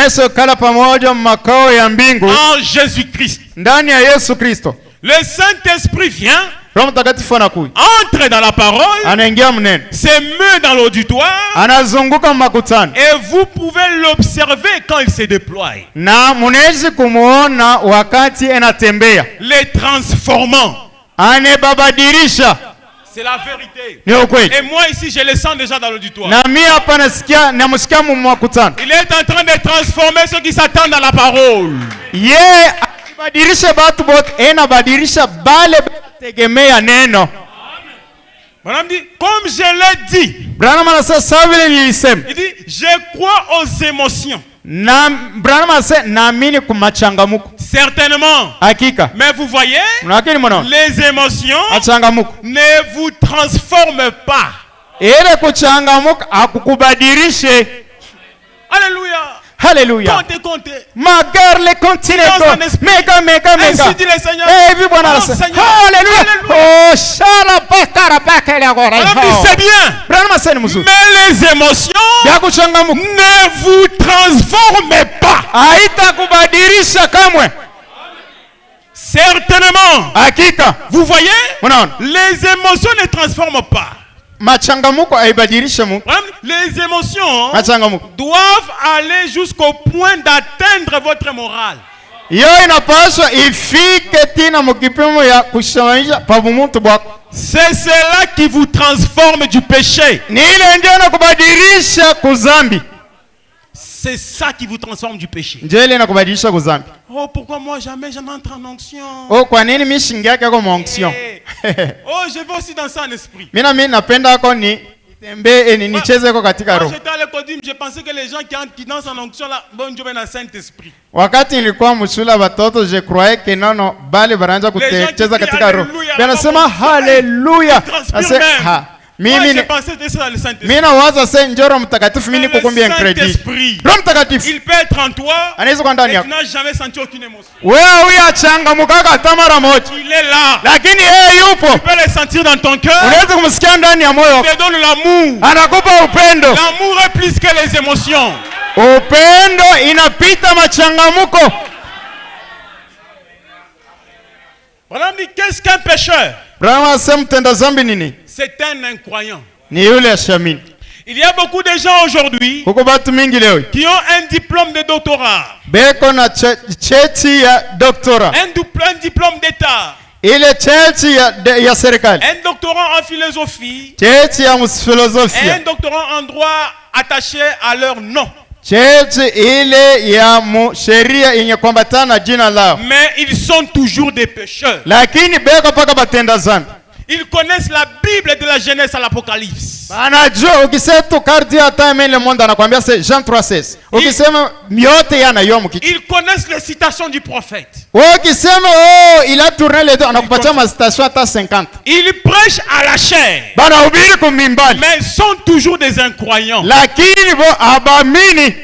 Jésus-Christ. Le Saint-Esprit vient, entre dans la parole, se met dans l'auditoire, et vous pouvez l'observer quand il se déploie. Les transformants. C'est la vérité. Et moi ici je le sens déjà dans l'auditoire. Il est en train de transformer ceux qui s'attendent à la parole. Madame dit, comme je l'ai dit, il dit, je crois aux émotions. Certainement. Mais vous voyez, les émotions ne vous transforment pas. Alléluia. Hallelujah. Comptez. Magarle continent. Mega. Ainsi dit le Seigneur. Hallelujah. Oh, c'est bien. Mais les émotions ne vous transforment pas. Certainement. Vous voyez, les émotions ne transforment pas. Les émotions doivent aller jusqu'au point d'atteindre votre morale. C'est cela qui vous transforme du péché. C'est ça qui vous transforme du péché. Oh, pourquoi moi jamais je n'entre en onction? Oh, je vais aussi danser en esprit. Quand j'étais à l'école, je pensais que les gens qui dansent en onction là, bon Dieu, ben, Saint-Esprit. Je croyais que non, bali baranja kucheza katika roho. Wanasema haleluya. Mimi nawaza sasa njoro mtakatifu mimi kukumbia credit. Roho Mtakatifu. Il peut être en toi. Anaweza kwa ndani yako. Tu n'as jamais senti aucune émotion. Wewe achangamuka hata mara moja. Il est là. Lakini yeye yupo. Tu peux le sentir dans ton cœur. Unaweza kumsikia ndani ya moyo wako. Il te donne l'amour. Anakupa upendo. L'amour est plus que les émotions. Upendo inapita machangamuko. Voilà, dit qu'est-ce qu'un pécheur? C'est un incroyant. Il y a beaucoup de gens aujourd'hui qui ont un diplôme de doctorat. Un diplôme d'état. Un doctorat en philosophie. Un doctorat en droit attaché à leur nom. Mais ils sont toujours des pécheurs. Ils connaissent la Bible de la Genèse à l'Apocalypse. Banajua ukisema tu kardi hata mimi le monde anakuambia c'est Jean 3:16. Ukisema yote yanayoma kitu. Ils connaissent les citations du prophète. Ukisema il a tourné les deux anakupatia ma citation hata 50. Ils prêchent à la chair. Banahubiri kumimbali. Mais ils sont toujours des incroyants. Lakini bo abamini.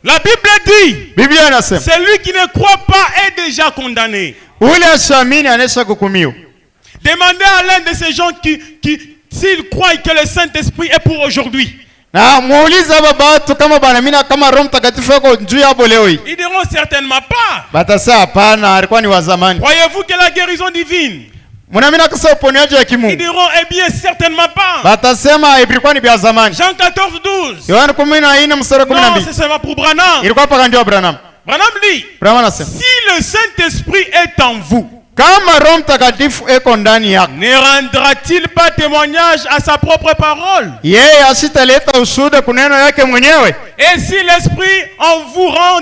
La Bible dit, Biblia inasema celui qui ne croit pas est déjà condamné. Ule ashamini anesha kukumiwa. Demandez à l'un de ces gens qui s'ils croient que le Saint-Esprit est pour aujourd'hui. Na muuliza baba tu kama banamina kama Roho Mtakatifu yako juu yabo leo hii. Ils diront certainement pas. Batasa hapana, alikuwa ni wa zamani. Croyez-vous que la guérison divine? Mnaamini kasa uponyaji wa Ils kimungu? diront eh bien certainement pas. Batasema ilikuwa ni vya zamani. Jean 14:12. Yohana 14 mstari 12. Non, c'est seulement pour Branham. Ilikuwa paka ndio Branham. Branham dit, Branham anasema si le Saint-Esprit est en vous, kama Roho Mtakatifu eko ndani yako, ne rendra-t-il pas témoignage à sa propre parole? yeye asitaleta ushuhuda kuneno yake mwenyewe? Et si l'Esprit en vous rend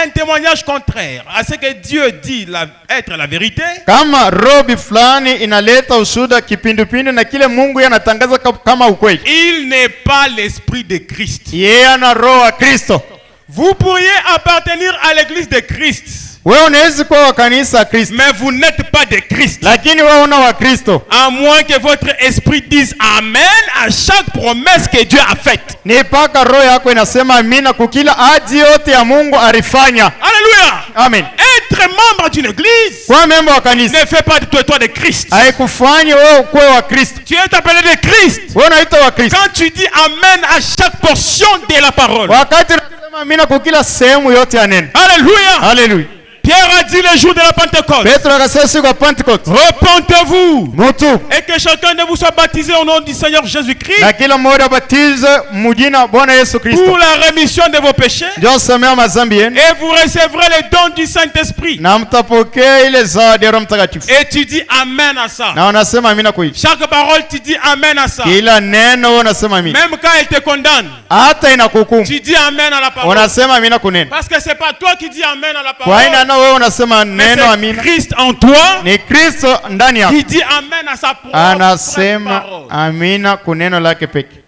un témoignage contraire à ce que Dieu dit être la vérité, kama roho fulani inaleta ushuhuda kipindupindu na kile Mungu anatangaza kama ukweli, il n'est pas l'Esprit de Christ. yeye ana roho wa Kristo. Vous pourriez appartenir à l'église de Christ, Wewe unaweza kuwa wa kanisa la Kristo, mais vous n'êtes pas de Christ. lakini wewe una wa Kristo. À moins que votre esprit dise Amen à chaque promesse que Dieu a faite. Ni paka roho yako inasema amina kukila ahadi yote ya Mungu alifanya. Alléluia. Amen. Être membre d'une église Kwa memba wa kanisa ne fait pas de toi de Christ. haikufanya wewe ukuwe wa Kristo. Tu es appelé de Christ Wewe unaitwa wa Kristo quand tu dis Amen à chaque portion de la parole. wakati unasema amina kukila sehemu yote ya neno. Alléluia. Haleluya. Pierre a dit le jour de la Pentecôte, Petro akasema siku ya Pentecost, repentez-vous mutu et que chacun de vous soit baptisé au nom du Seigneur Jésus-Christ na kila mmoja batize mujina Bwana Yesu Kristo pour la rémission de vos péchés, ndio samea mazambi yenu, et vous recevrez le don du Saint-Esprit. na mtapokea ile zawadi ya Roho Mtakatifu. Et tu dis Amen à ça. Na unasema amina kwa hiyo. Chaque parole, tu dis Amen à ça. Kila neno wewe unasema amina. Même quand elle te condamne, Hata inakuhukumu tu dis Amen à la parole. unasema amina kunena. Parce que c'est pas toi qui dis Amen à la Kwa parole, ina na wewe unasema mais neno c'est amina. Christ en toi Ni Kristo ndani yako qui dit Amen à sa propre anasema parole. amina kuneno lake peke.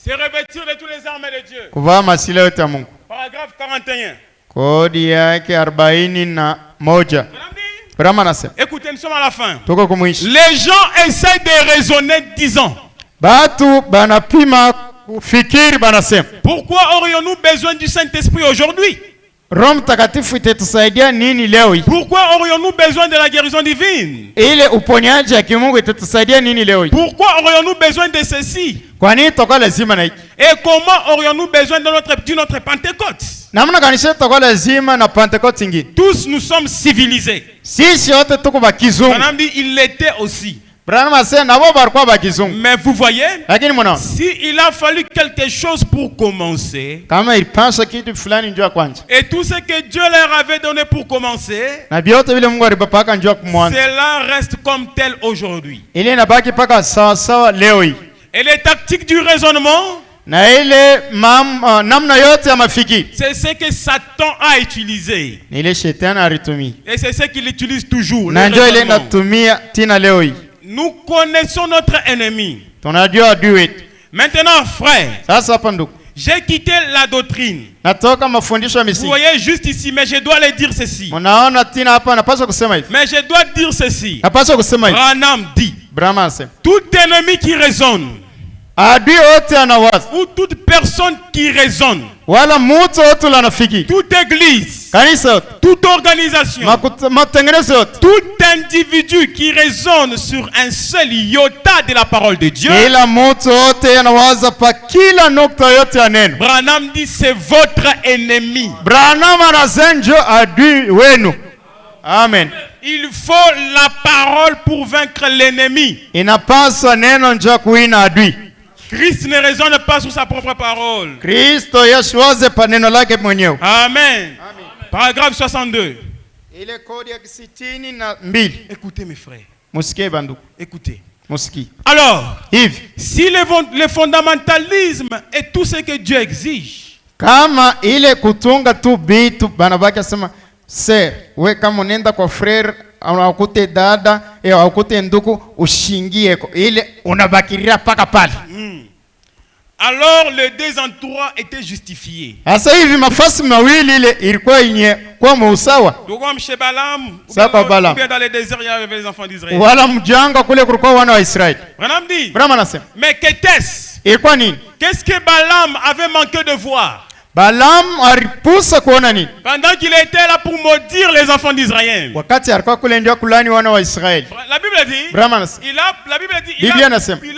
C'est revêtir de tous les armes de Dieu. Kuvaa masila yote ya Mungu. Paragraphe 41. Kodi yake 41. Brahma anasema Écoutez, nous sommes à la fin. tuko kumwisho. Les gens essaient de raisonner disant, Batu banapima kufikiri banasema pourquoi aurions-nous besoin du Saint-Esprit aujourd'hui? Roho Mtakatifu itatusaidia nini leo hii? Pourquoi aurions-nous besoin de la guérison divine? Ile uponyaji ya kimungu itatusaidia nini leo hii? Pourquoi aurions-nous besoin de ceci? Kwa nini tutakuwa lazima na hiki? Et comment aurions-nous besoin de notre Pentecôte? Namna gani sisi tutakuwa lazima na Pentecost ingine? Tous nous sommes civilisés. Sisi wote tuko bakizungu. Branham dit il l'était aussi. Branham asema nabo barikuwa bakizungu. Mais vous voyez, Lakini mwana si il a fallu quelque chose pour commencer, kama ilipaswa kitu fulani njoo kwanza. et tout ce que Dieu leur avait donné pour commencer, Na vyote vile Mungu alipaka njoo kumwanza. cela reste comme tel aujourd'hui. Ile inabaki paka sawa sawa leo hii. Et les tactiques du raisonnement, Na ile namna yote ya mafikiri c'est ce que Satan a utilisé. ni ile shetani alitumia. Et c'est ce qu'il utilise toujours. le Na njoo ile raisonnement. natumia tina leo hii. Nous connaissons notre ennemi. Tunajua adui wetu. Maintenant, frère, Sasa hapa ndugu, j'ai quitté la doctrine. natoka mafundisho ya Vous misingi. voyez juste ici, mais je dois le dire ceci. Mnaona tina hapa napaswa kusema hivi. Mais je dois dire ceci. Napaswa kusema hivi. Branham dit, Brahma anasema tout ennemi qui raisonne, adui wote anawaza ou toute personne qui raisonne, wala mtu wote anafikiri, toute église, kanisa yote, toute organisation, matengenezo yote, tout individu qui raisonne sur un seul iota de la parole de Dieu, kila mtu wote anawaza pa kila nukta yote ya neno. Branham dit c'est votre ennemi. Branham anazenjo adui wenu. Amen. Il faut la parole pour vaincre l'ennemi. Inapaswa neno njoo kuina adui. Christ ne raisonne pas sur sa propre parole. Kristo yashwaze pa neno lake mwenyewe. Amen. Paragraphe 62. Ile kodi ya 62. Écoutez mes frères. Musikie banduku. Écoutez. Musikie. Alors, Hivi si le fondamentalisme est tout ce que Dieu exige, kama ile kutunga tu bitu banabaki asema sir, we kama unaenda kwa frere ukute dada ukute nduku ushingieko ile unabakiria paka pale. Alors les deux endroits étaient justifiés. Sasa hivi mafasi mawili ile ilikuwa yenye kwa usawa. Comme chez Balaam, ou bien dans les déserts il y avait les enfants d'Israël. Wala mjanga kule kulikuwa wana wa Israeli. Branham dit. Branham anasema. Mais qu'était-ce? Ilikuwa nini? Qu'est-ce que Balaam avait manqué de voir? Balaam alipusa kuona nini? Pendant qu'il était là pour maudire les enfants d'Israël. Wakati alikuwa kule ndio kulani wana wa Israeli. La Bible dit. La Bible dit il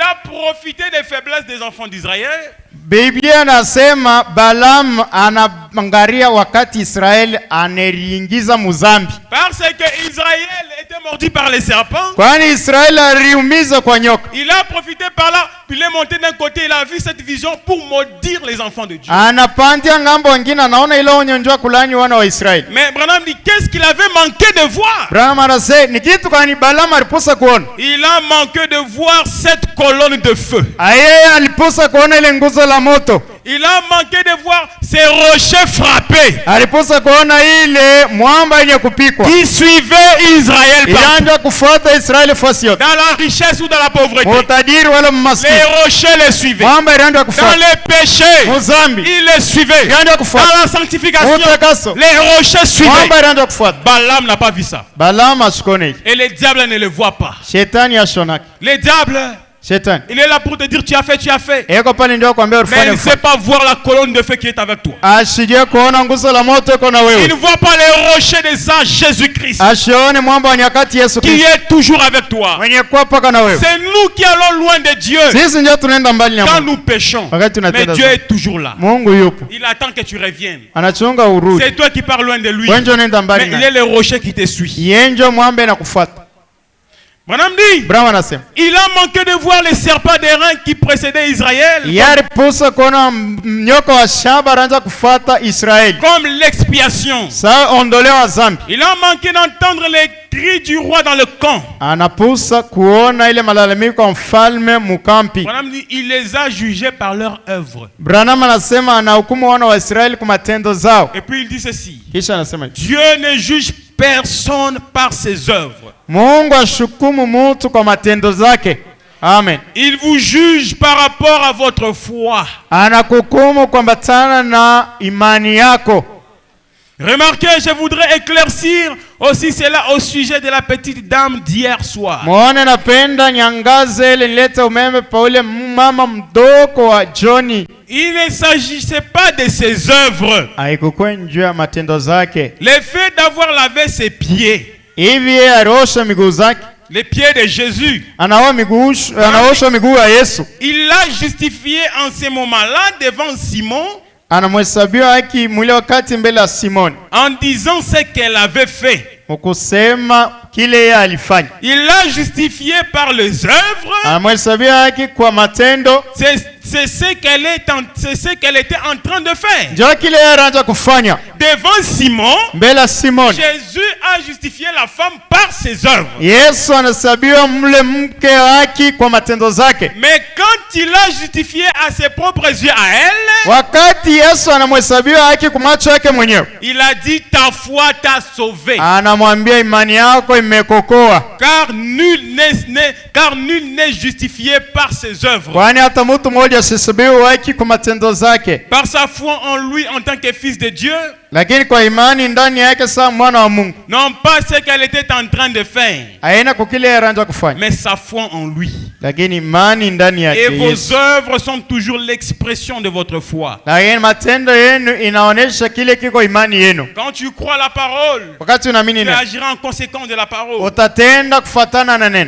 a profité des faiblesses des enfants d'Israël. Biblia anasema Balaam anaangalia wakati Israeli aneriingiza muzambi. Parce que Israël était mordu par les serpents. Kwani Israeli aliumiza kwa nyoka. Il a profité par là, puis il est monté d'un côté, il a vu cette vision pour maudire les enfants de Dieu. Anapandia ngambo wengine anaona ile onyonjwa kulani wana wa Israeli. Mais Branham dit qu'est-ce qu'il avait manqué de voir? Branham anasema ni kitu gani Balaam aliposa kuona? Il a manqué de voir cette colonne de feu. Aye aliposa kuona ile nguzo la moto. Il a manqué de voir ces rochers frappés. Aliposa kuona ile mwamba yenye kupikwa. Qui suivait Israël ilianza kufuata Israeli fasi yote. Dans la richesse ou dans la pauvreté. Utajiri wala maskini. Les rochers les suivaient. Mwamba ilianza kufuata. Dans les péchés. Muzambi. Il les suivait. Ilianza kufuata. Dans la sanctification. Utakaso. Les rochers suivaient. Mwamba ilianza kufuata. Balaam n'a pas vu ça. Balaam ashikone. Et les diables ne le voient pas. Shetani ashonaki. Les diables. Shetani. Il est là pour te dire tu as fait, tu as fait. Eko pale ndio kwambia ufanye. Mais il ne sait pas voir la colonne de feu qui est avec toi. Ashije kuona nguzo la moto iko na wewe. Il ne voit pas les rochers des anges Jésus-Christ. Ashione mwamba wa nyakati Yesu Kristo. Qui est toujours avec toi. Mwenye kwa paka na wewe. C'est nous qui allons loin de Dieu. Sisi ndio tunaenda mbali na Mungu. Quand nous péchons. Mais Dieu est toujours là. Mungu yupo. Il attend que tu reviennes. Anachunga urudi. C'est toi qui pars loin de lui. Wewe ndio unaenda mbali naye. Mais il est le rocher qui te suit. Yeye ndio mwamba inakufuata. Branham dit, il a manqué de voir les serpents d'airain qui précédaient Israël. Comme l'expiation. Il a manqué d'entendre les cris du roi dans le camp. Branham dit, il les a jugés par leur œuvre. Et puis il dit ceci. Dieu ne juge personne par ses œuvres. Amen. Il vous juge par rapport à votre foi. Remarquez, je voudrais éclaircir aussi cela au sujet de la petite dame d'hier soir. Il ne s'agissait pas de ses œuvres. Le fait d'avoir lavé ses pieds. Les pieds de Jésus. Il l'a justifié en ce moment-là devant Simon. En disant ce qu'elle avait fait. Il l'a justifié par les œuvres. C'est ce qu'elle était en train de faire. Devant Simon, Jésus a justifié la femme par ses œuvres. Mais quand il a justifié à ses propres yeux à elle, il a dit ta foi t'a sauvé. Car nul n'est justifié par ses œuvres. Par sa foi en lui en tant que fils de Dieu. Non pas ce qu'elle était en train de faire, mais sa foi en lui. Et vos œuvres sont toujours l'expression de votre foi. Quand tu crois la parole, tu agiras en conséquence de la parole.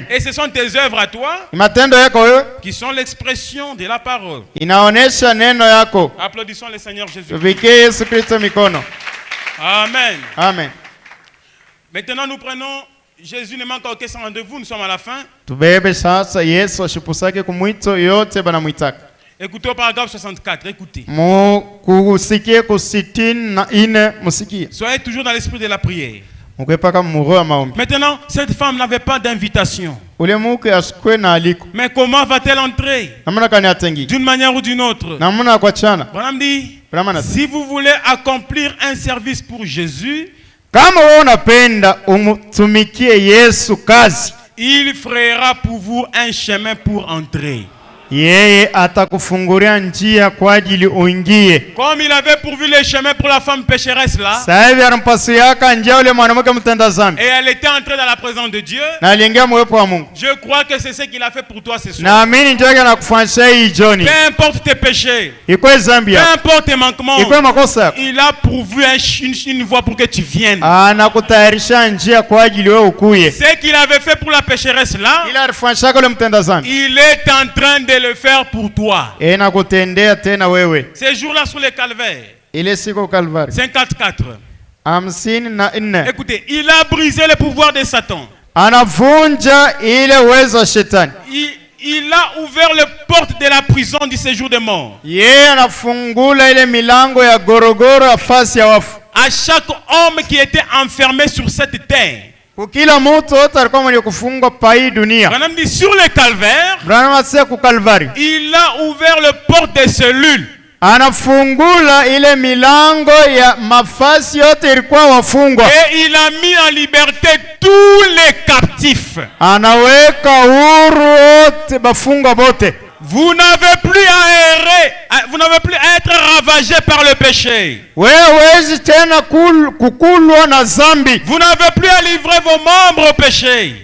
Et ce sont tes œuvres à toi qui sont l'expression de la parole. Applaudissons le Seigneur Jésus. Amen. Amen. Maintenant nous prenons Jésus ne manque aucun rendez-vous, nous sommes à la fin. Écoutez au paragraphe 64, écoutez. Soyez toujours dans l'esprit de la prière. Maintenant, cette femme n'avait pas d'invitation. Mais comment va-t-elle entrer? D'une manière ou d'une autre. Branham dit, si vous voulez accomplir un service pour Jésus, Kama wewe unapenda umtumikie Yesu kazi, il frayera pour vous un chemin pour entrer. Yeye atakufungulia njia kwa ajili uingie. Comme il avait pourvu le chemin pour la femme pécheresse là. Sasa hivi anampasiaka njia yule mwanamke mtenda dhambi. Et elle était entrée dans la présence de Dieu. Na aliingia mwepo wa Mungu. Je crois que c'est ce qu'il a fait pour toi ce soir. Naamini njoo anakufanyia hii jioni. Peu importe tes péchés. Iko Zambia. Peu importe tes manquements. Iko makosa. Il a pourvu une voie pour que tu viennes. Anakutayarisha njia kwa ajili wewe ukuye. Ce qu'il avait fait pour la pécheresse là. Il alifanyaka yule mtenda dhambi. Il est en train de le faire pour toi. Na kutendea tena wewe. Ces jours-là sur le calvaire. Ile siku Calvaire. 54. 54. Écoutez, il a brisé le pouvoir de Satan. Anavunja ile uwezo wa shetani. Il a ouvert les portes de la prison du séjour des morts. Yeye anafungula ile milango ya gorogoro afasi ya wafu. À chaque homme qui était enfermé sur cette terre. Kila mtu alikuwa mwenye kufungwa pa hii dunia. Branham dit sur le calvaire. Branham asema ku Calvary. Il a ouvert les portes des cellules. Anafungula ile milango ya mafasi yote ilikuwa wafungwa. Et il a mis en liberté tous les captifs. Anaweka huru wote bafungwa bote. Vous n'avez plus à errer, vous n'avez plus à être ravagé par le péché. Vous n'avez plus à livrer vos membres au péché.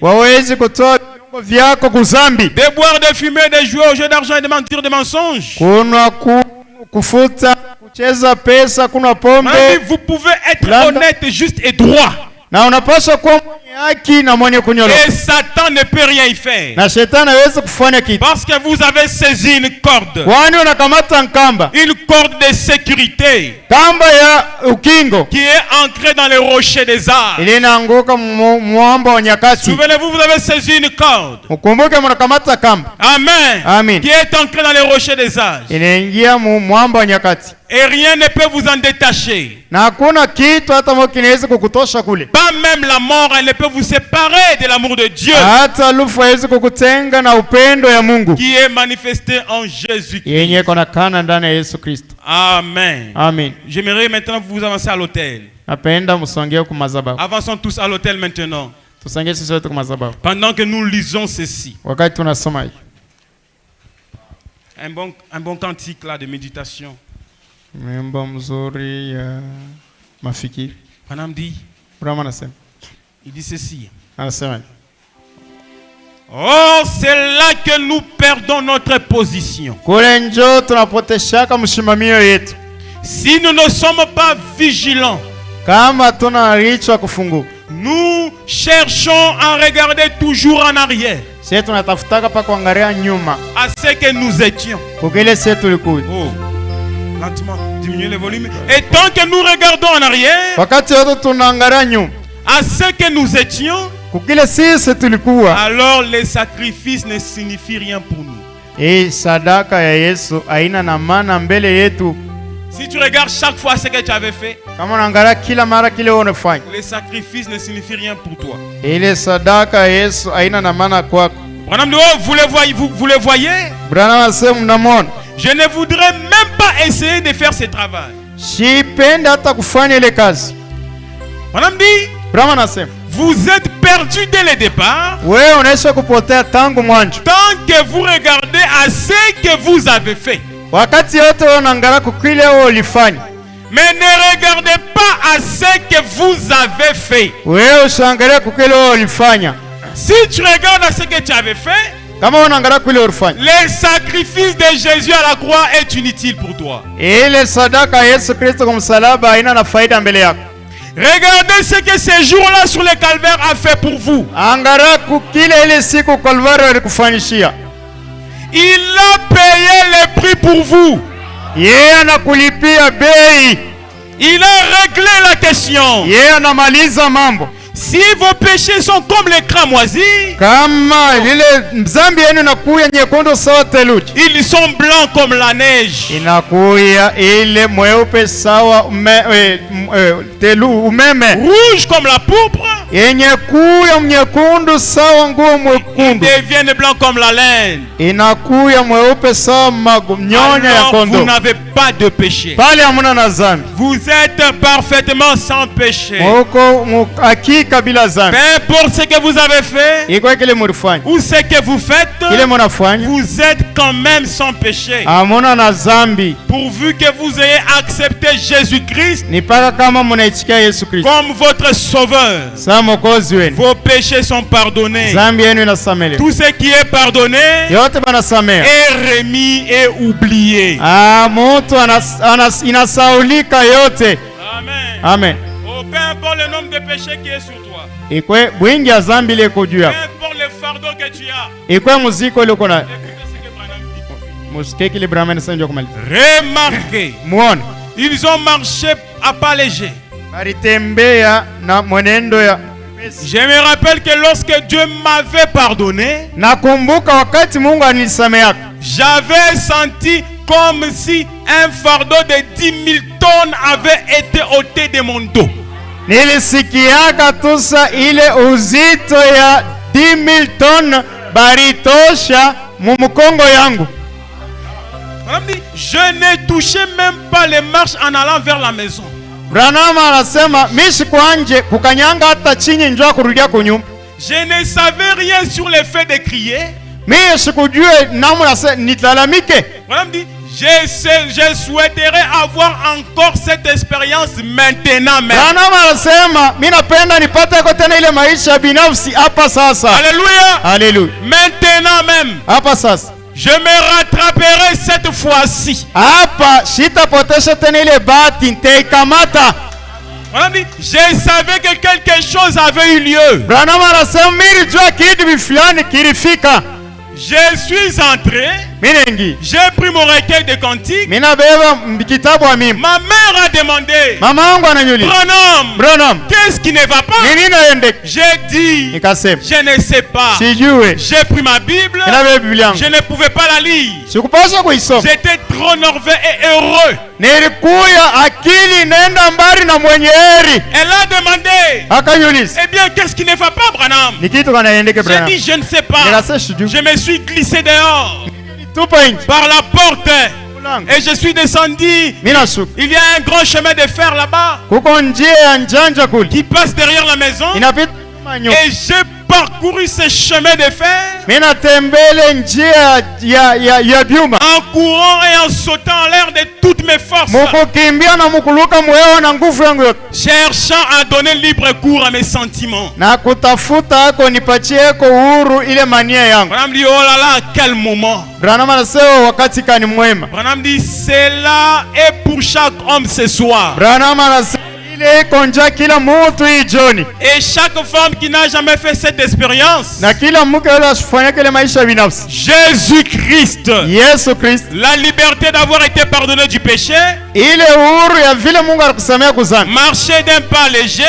De boire, de fumer, de jouer au jeu d'argent et de mentir, de mensonges. Vous pouvez être honnête, juste et droit. Et Satan ne peut rien y faire. Parce que vous avez saisi une corde. Une corde de sécurité. Qui est ancrée dans les rochers des arbres. Souvenez-vous, vous avez saisi une corde. Amen. Amen. Qui est ancrée dans les rochers des âges. Et rien ne peut vous en détacher. Pas même la mort, elle ne peut vous séparer de l'amour de Dieu. Qui est manifesté en Jésus-Christ. Amen. Amen. J'aimerais maintenant vous avancer à l'autel. Avançons tous à l'autel maintenant. Pendant que nous lisons ceci. Un bon cantique là de méditation. Branham dit, il dit ceci. Oh, c'est là que nous perdons notre position. Si nous ne sommes pas vigilants, nous cherchons à regarder toujours en arrière. À ce que nous étions. Oh, lentement, diminuez le volume. Et tant que nous regardons en arrière, à ce que nous étions, alors les sacrifices ne signifient rien pour nous. Si tu regardes chaque fois ce que tu avais fait, les sacrifices ne signifient rien pour toi. Vous le voyez? Je ne voudrais même pas essayer de faire ce travail. Madame dit, vous êtes perdu dès le départ. Tant que vous regardez à ce que vous avez fait. Mais ne regardez pas à ce que vous avez fait. Si tu regardes à ce que tu avais fait, le sacrifice de Jésus à la croix est inutile pour toi. Regardez ce que ce jour-là sur le calvaire a fait pour vous. Il a payé le prix pour vous. Il a réglé la question. Si vos péchés sont comme les cramoisis, ils sont blancs comme la neige. Rouge comme la pourpre. yenye kuya mnyekundu sawa nguo mwekundu, ils deviennent blancs comme la laine. inakuya mweupe sawa nyonya ya Alors kondo. vous n'avez pas de péché. Pale hamuna na zambi, Vous êtes parfaitement sans péché. mwuko hakika bila zambi. Mais pour ce que vous avez fait Iko kile mulifanya, ou ce que vous faites, kile munafanya, vous êtes quand même sans péché. hamuna na zambi, Pourvu que vous ayez accepté Jésus-Christ ni paka kama munaitikia Yesu Kristo comme votre sauveur. sawa mwokozi wenu, Vos péchés sont pardonnés. zambi yenu inasamelewa, Tout ce qui est pardonné yote banasamea. est remis et oublié. Mutu inasaulika yote. Amen. Amen. Oh, peu importe le nombre de péchés qui est sur toi. Ikwe bwingi ya zambi ile iko juu Peu yako, importe le fardeau que tu as. ikwe muziko ile uko na Écoutez ce que Branham dit. musikie kile Branham anasema kumaliza. Remarquez, Muone ils ont marché à pas léger. balitembea na mwenendo ya. Je me rappelle que lorsque Dieu m'avait pardonné, Nakumbuka wakati Mungu anisameaka, j'avais senti comme si un fardeau de 10 000 tonnes avait été ôté de mon dos. nilisikiaka tusa ile uzito ya 10,000 ton baritosha mumukongo yangu. Je n'ai touché même pas les marches en allant vers la maison. Branham anasema mishi kwanje kukanyanga hata chini njoo kurudia kunyumba. Je ne savais rien sur le fait de crier. Mimi sikujue namna nitalamike. Branham dit, je souhaiterais avoir encore cette expérience maintenant même. Branham anasema mimi napenda nipate kwa tena ile maisha binafsi hapa sasa. Alléluia. Alléluia. Maintenant même. Hapa sasa. Je me rattraperai cette fois-ci. Hapa sitapotesha tena ile bahati nitaikamata. Branham dit, je savais que quelque chose avait eu lieu. Branham anasema mimi nilijua kitu fulani kilifika. Je suis entré. J'ai pris mon recueil de cantiques. Ma mère a demandé, Branham, qu'est-ce qui ne va pas? J'ai dit, je ne sais pas. J'ai pris ma Bible, je ne pouvais pas la lire. J'étais trop nerveux et heureux. Elle a demandé, eh bien, qu'est-ce qui ne va pas, Branham? J'ai dit, je ne sais pas. Je me suis glissé dehors par la porte et je suis descendu. Il y a un grand chemin de fer là-bas qui passe derrière la maison et j'ai parcouru ce chemin de fer en courant et en sautant en l'air de toutes mes forces, cherchant à donner libre cours à mes sentiments. Branham dit, oh là là, quel moment. Branham dit, cela est pour chaque homme ce soir. Et chaque femme qui n'a jamais fait cette expérience, Jésus-Christ, la liberté d'avoir été pardonné du péché, marcher d'un pas léger,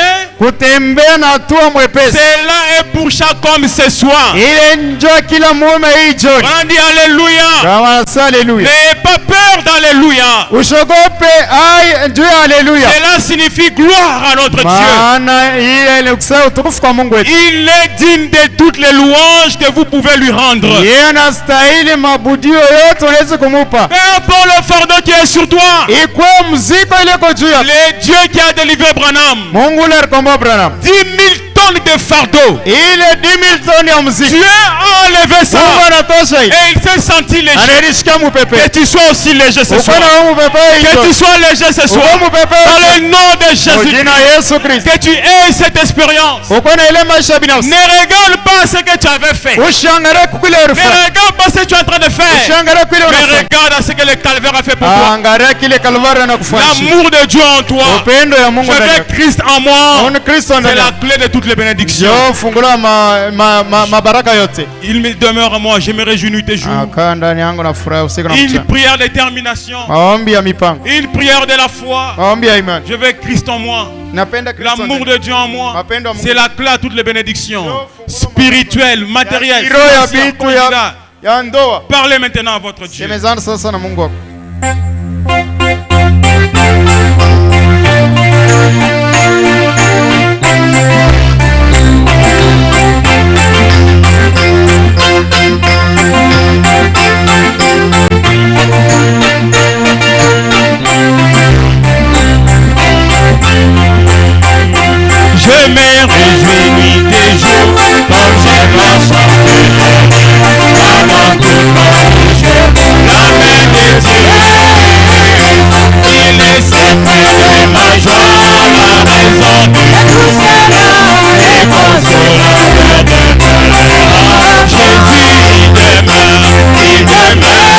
cela est pour chaque homme ce soir. On dit alléluia. N'ayez pas peur d'alléluia. Cela signifie gloire à notre Dieu. Il est digne de toutes les louanges que vous pouvez lui rendre. Peu importe le fardeau qui est sur toi, le Dieu qui a délivré Branham, 10 000 tonnes de fardeau, Dieu a enlevé ça et il s'est senti léger. Que tu sois aussi léger ce soir. Que tu sois léger ce soir. Dans le nom de Jésus-Christ. Que tu aies cette expérience. Ne regarde pas ce que tu avais fait. Ne regarde pas ce que tu es en train de faire. Mais regarde à ce que le calvaire a fait pour toi. L'amour de Dieu en toi. Je veux Christ en moi. C'est la clé de toutes les bénédictions. Il me demeure à moi. Je me réjouis tes jours. Une prière de détermination. Une prière de la foi. Je veux Christ en moi. L'amour de Dieu en moi. C'est la clé à toutes les bénédictions spirituelles, matérielles, financières. Parlez maintenant à votre Dieu. Alléluia, il demeure.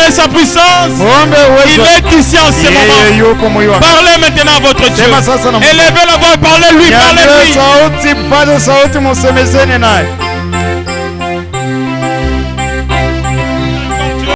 Demandez sa puissance. Il est ici en ce moment. Parlez maintenant à votre Dieu. Élevez la voix, parlez-lui, parlez-lui.